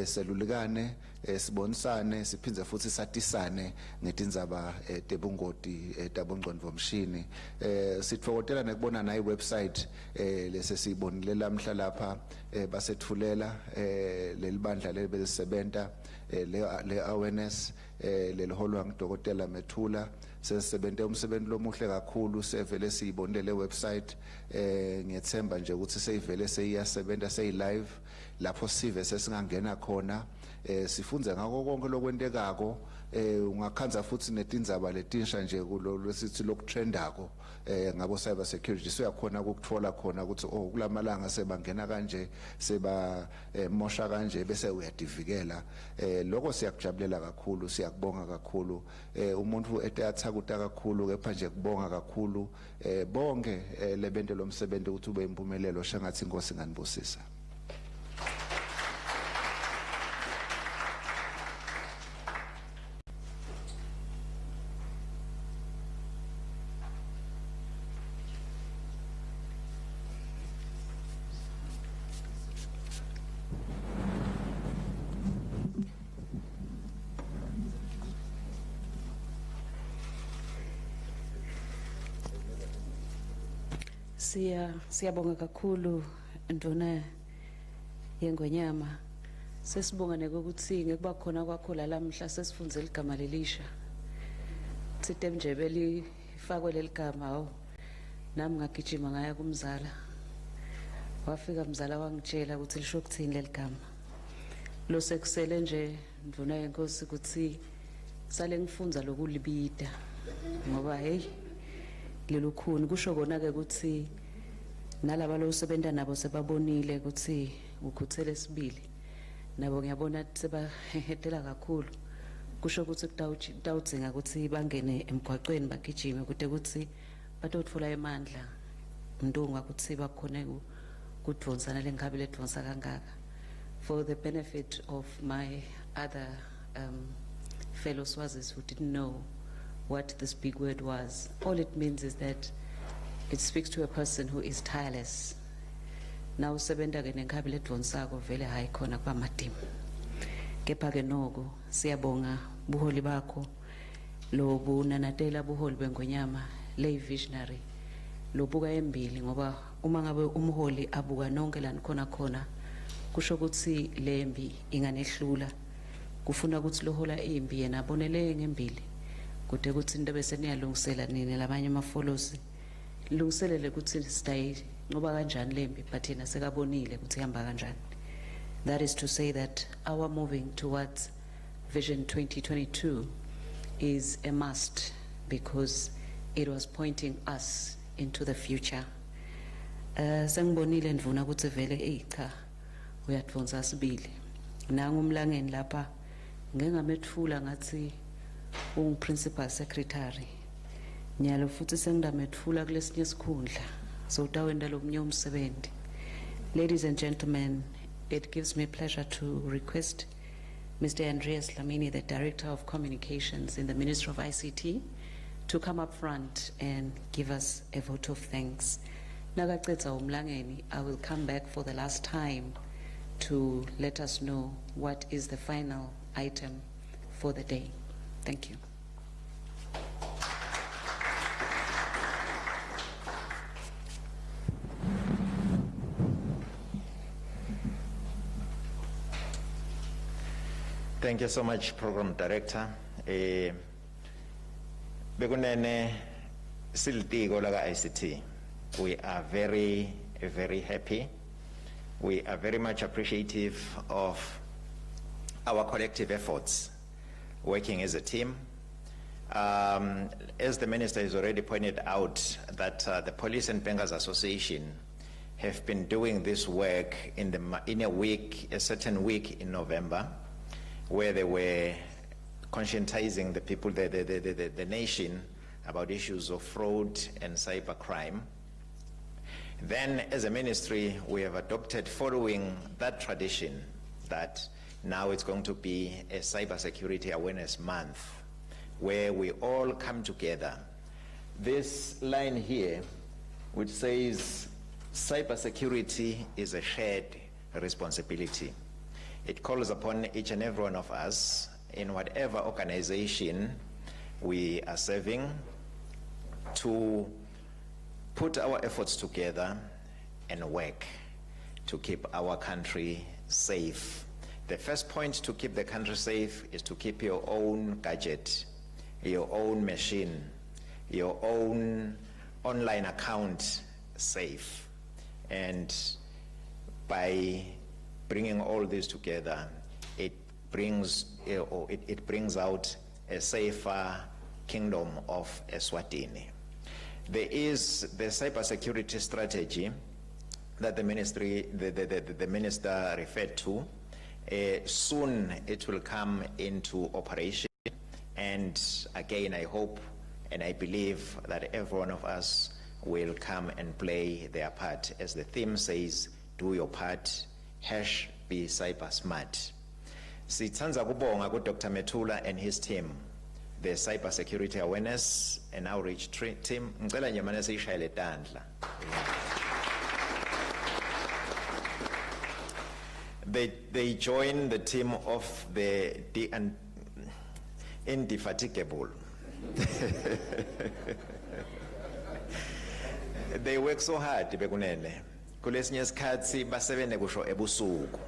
selulikane sibonisane siphindze futhi satisane ngetindzaba tebungoti tabongqondo bomshini sitfokotela nekubona na iwebsite lesesiyibonile lamhla lapha basethulela lelibandla lebesebenta le awareness leliholwa ngudokotela Methula sesebente umsebenzi lomuhle kakhulu sevele siyibonile le website ngiyethemba nje ukuthi seyivele seyiyasebenza seyi-live lapho sive sesingangena khona sifunze ngako konke lokwentekako ungakhanza futhi netindzaba letinsha nje lesithi lokutrendako ngabo cyber security siyakhona ukuthola khona ukuthi oh kulamalanga sebangena kanje seba mosha kanje bese uyadivikela lokho siyakujabulela kakhulu siyakubonga kakhulu umuntu ethathakuta kakhulu kepha nje kubonga kakhulu bonke lebente lomsebenzi ukuthi ube impumelelo shangathi inkosi nganibusisa. Siyabonga kakhulu nduna yengonyama sesibonga nekokuthi ngekuba khona kwakho lamhla sesifunze igama lelisha sithe nje belifakwe leligama awu nami ngagijima ngaya kumzala wafika mzala wangitshela ukuthi lisho ukuthini leligama lo sekusele nje nduna yenkosi ukuthi sale ngifunza lokulibida ngoba hey lelukhuni kusho kona ke ukuthi nalaba lo sebenza nabo sebabonile ukuthi ukhuthele sibili nabo ngiyabona sebahetela kakhulu kusho ukuthi kutawudzinga ukuthi bangene emgwaqweni bagijime kude ukuthi batothola emandla ndonga ukuthi bakhona kudvonsana lenkhabe ledvonsa kangaka. For the benefit of my other fellow Swazis who didn't know what this big word was, all it means is that it speaks to a person who is tireless. Now sebenta ke nenkhabe ledvonsako vele hayi khona kuba madim. Kepha ke noko siyabonga buholi bakho lobu nanatela buholi bengonyama lay visionary lobuka embili ngoba uma ngabe umholi abuka nonke lana khona kusho ukuthi lembi inganehlula kufuna ukuthi lohola imbi yena abonele ngembili kude ukuthi into bese niyalungisela nini labanye ama follows lungiselele ukuthi stay ngoba kanjani lembi but yena sekabonile ukuthi ihamba kanjani. That is to say that our moving towards Vision 2022 is a must because it was pointing us into the future. Sengibonile ndvuna ukuthi vele cha uyadvonsa sibili. Nangu umlangeni lapha ngengametfula ngathi principal secretary. Nyalo futhi sengidametfula kulesinye isikhundla. So utawenda lomnye umsebenzi. Ladies and gentlemen, it gives me pleasure to request Mr. Andreas Lamini, the Director of Communications in the Ministry of ICT, to come up front and give us a vote of thanks. Nakacedza umlangeni, I will come back for the last time to let us know what is the final item for the day. Thank you. Thank you so much, Program Director. Bekunene siltiko laga ICT. We are very, very happy. We are very much appreciative of our collective efforts working as a team. As the Minister has already pointed out, that the Police and Bankers Association have been doing this work in a certain week in November, where they were conscientizing the people, the nation, about issues of fraud and cybercrime. Then, as a ministry, we have adopted, following that tradition, that now it's going to be a Cybersecurity Awareness Month, where we all come together. This line here, which says, cybersecurity is a shared responsibility. It calls upon each and every one of us, in whatever organization we are serving, to put our efforts together and work to keep our country safe. The first point to keep the country safe is to keep your own gadget, your own machine, your own online account safe. And by bringing all this together, it brings out a safer kingdom of Eswatini. There is the cybersecurity strategy that the ministry, the minister referred to. Soon it will come into operation, and again I hope and I believe that every one of us will come and play their part. As the theme says, do your part, be cyber smart. Sithanza kubonga ku Dr. Methula and his team, the Cybersecurity Awareness and Outreach team. Ngicela nje manje siyishayele tandla. They join the team of the indefatigable. They work so hard bekunene. Kulesinye isikhathi basebenza kusho ebusuku.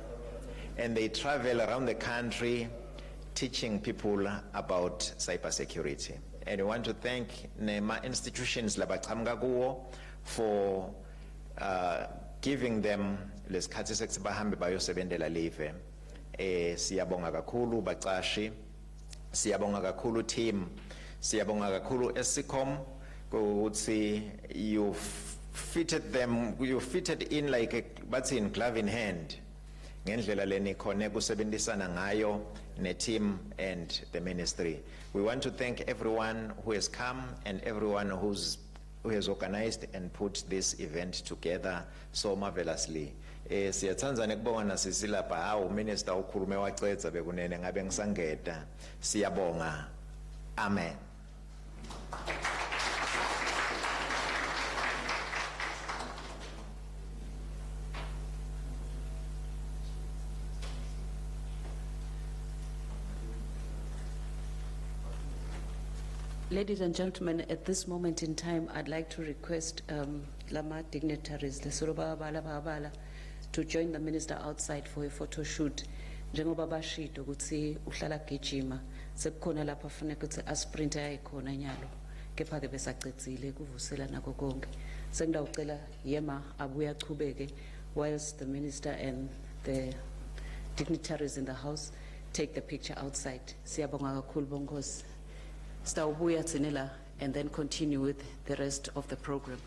And they travel around the country teaching people about cybersecurity. And we want to thank NEMA institutions labaqhamuka kuwo for giving them lesikhathi sekuthi bahambe bayosebenzela live. Siyabonga kakhulu baqashi, siyabonga kakhulu team, siyabonga kakhulu Escom ukuthi you fitted in like a bathi glove in hand. Ngendlela leni khone kusebenzisana ngayo ne team and the ministry. We want to thank everyone who has come and everyone who's who has organized and put this event together so marvelously. Siyathandza nekubonga nasisi lapha hawu minister ukhulume wacedza bekunene ngabe ngisangeda. Siyabonga. Amen. Ladies and gentlemen, at this moment in time, I'd like to request Lama dignitaries, to join the minister outside for a photo shoot. Njengoba bashito ukuthi uhlala gijima sekukhona lapha funeka ukuthi asprint ayikhona nyalo kepha ke besacedzile kuvusela nako konke. Sengidawucela Yema abuya achubeke whilst the minister and the dignitaries in the house take the picture outside. Siyabonga kakhulu bonkosi. Stawubuya tsinela and then continue with the rest of the program.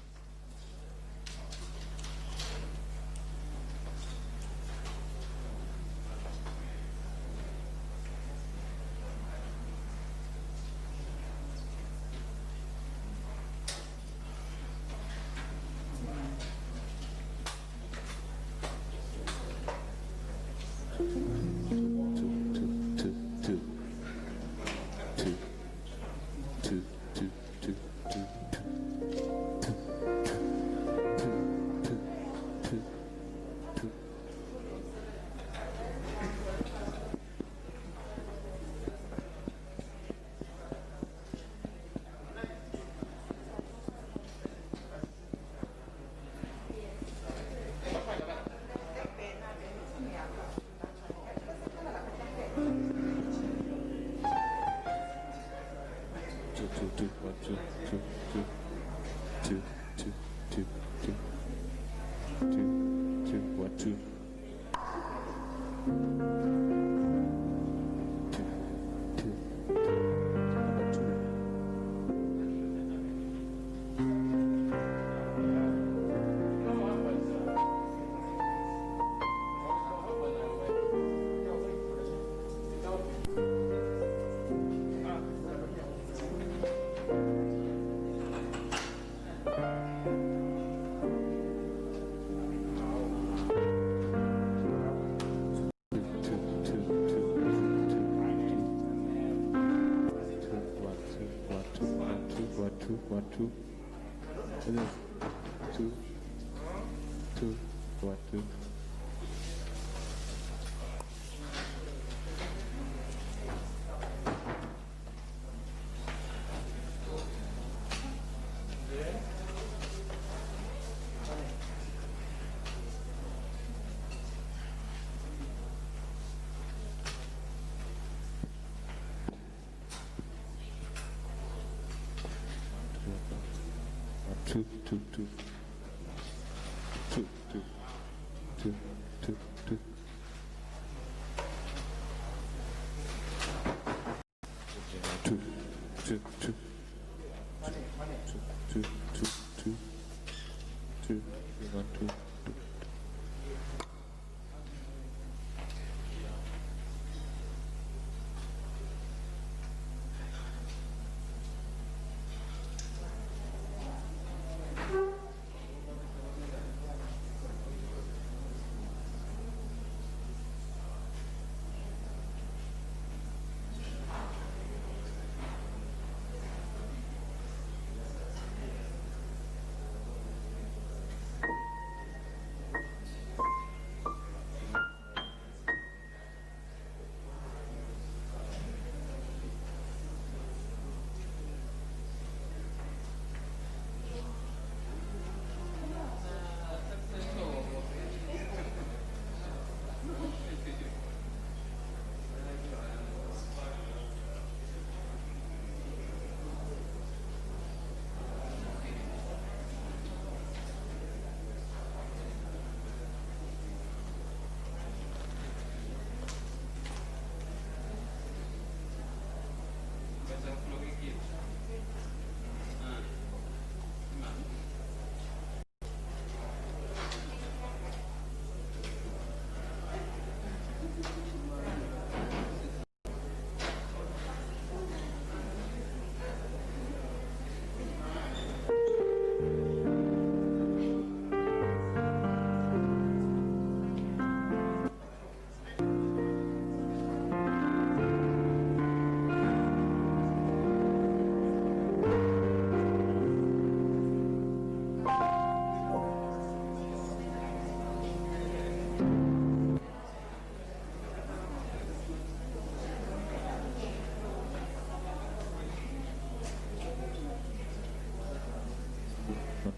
1,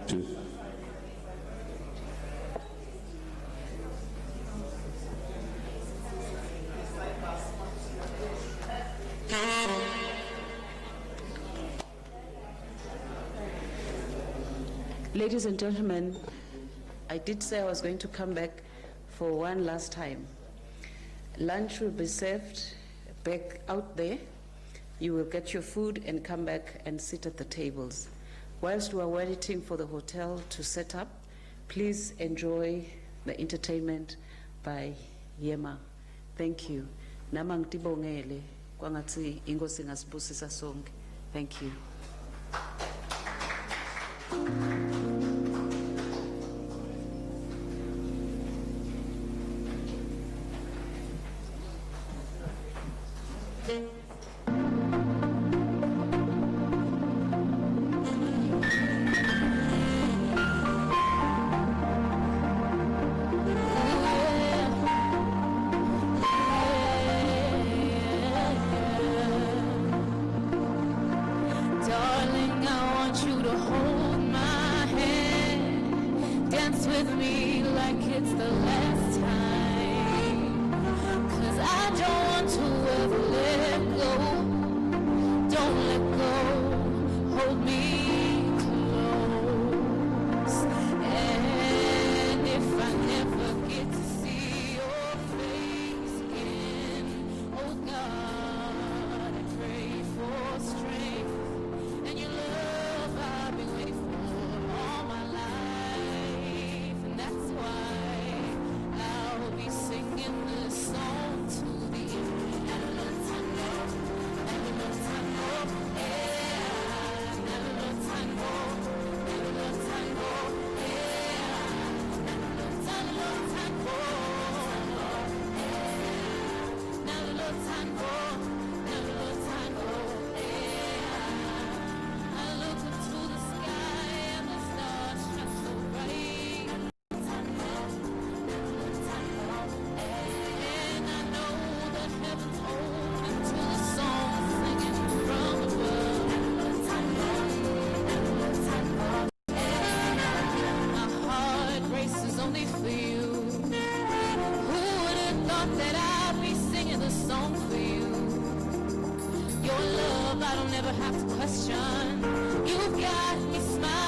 2. Ladies and gentlemen, I did say I was going to come back for one last time. Lunch will be served back out there. You will get your food and come back and sit at the tables. Whilst we are waiting for the hotel to set up, please enjoy the entertainment by Yema. Thank you. Nama ngitibongele kwangathi inkosi ngasibusisa sonke. Thank you. Darling, I want you to hold my hand, dance with me like it's the last time, 'cause I don't want to ever let go. Don't let go, hold me close. And if I never get to see your face again, oh God, I pray for strength and your love I've been waiting for all my life. And that's why I'll be singing this song to the end. Never no tango, never no tango, yeah. Never no tango, never no tango, yeah. Never no tango, yeah. Never no tango, never no tango, yeah. I look up to the sky and the stars shine so bright. And I know that heaven's open to the song singing from above. My heart races only for you. Who would have thought that I'd be singing the song for you? Your love I don't ever have to question. You've got me smiling.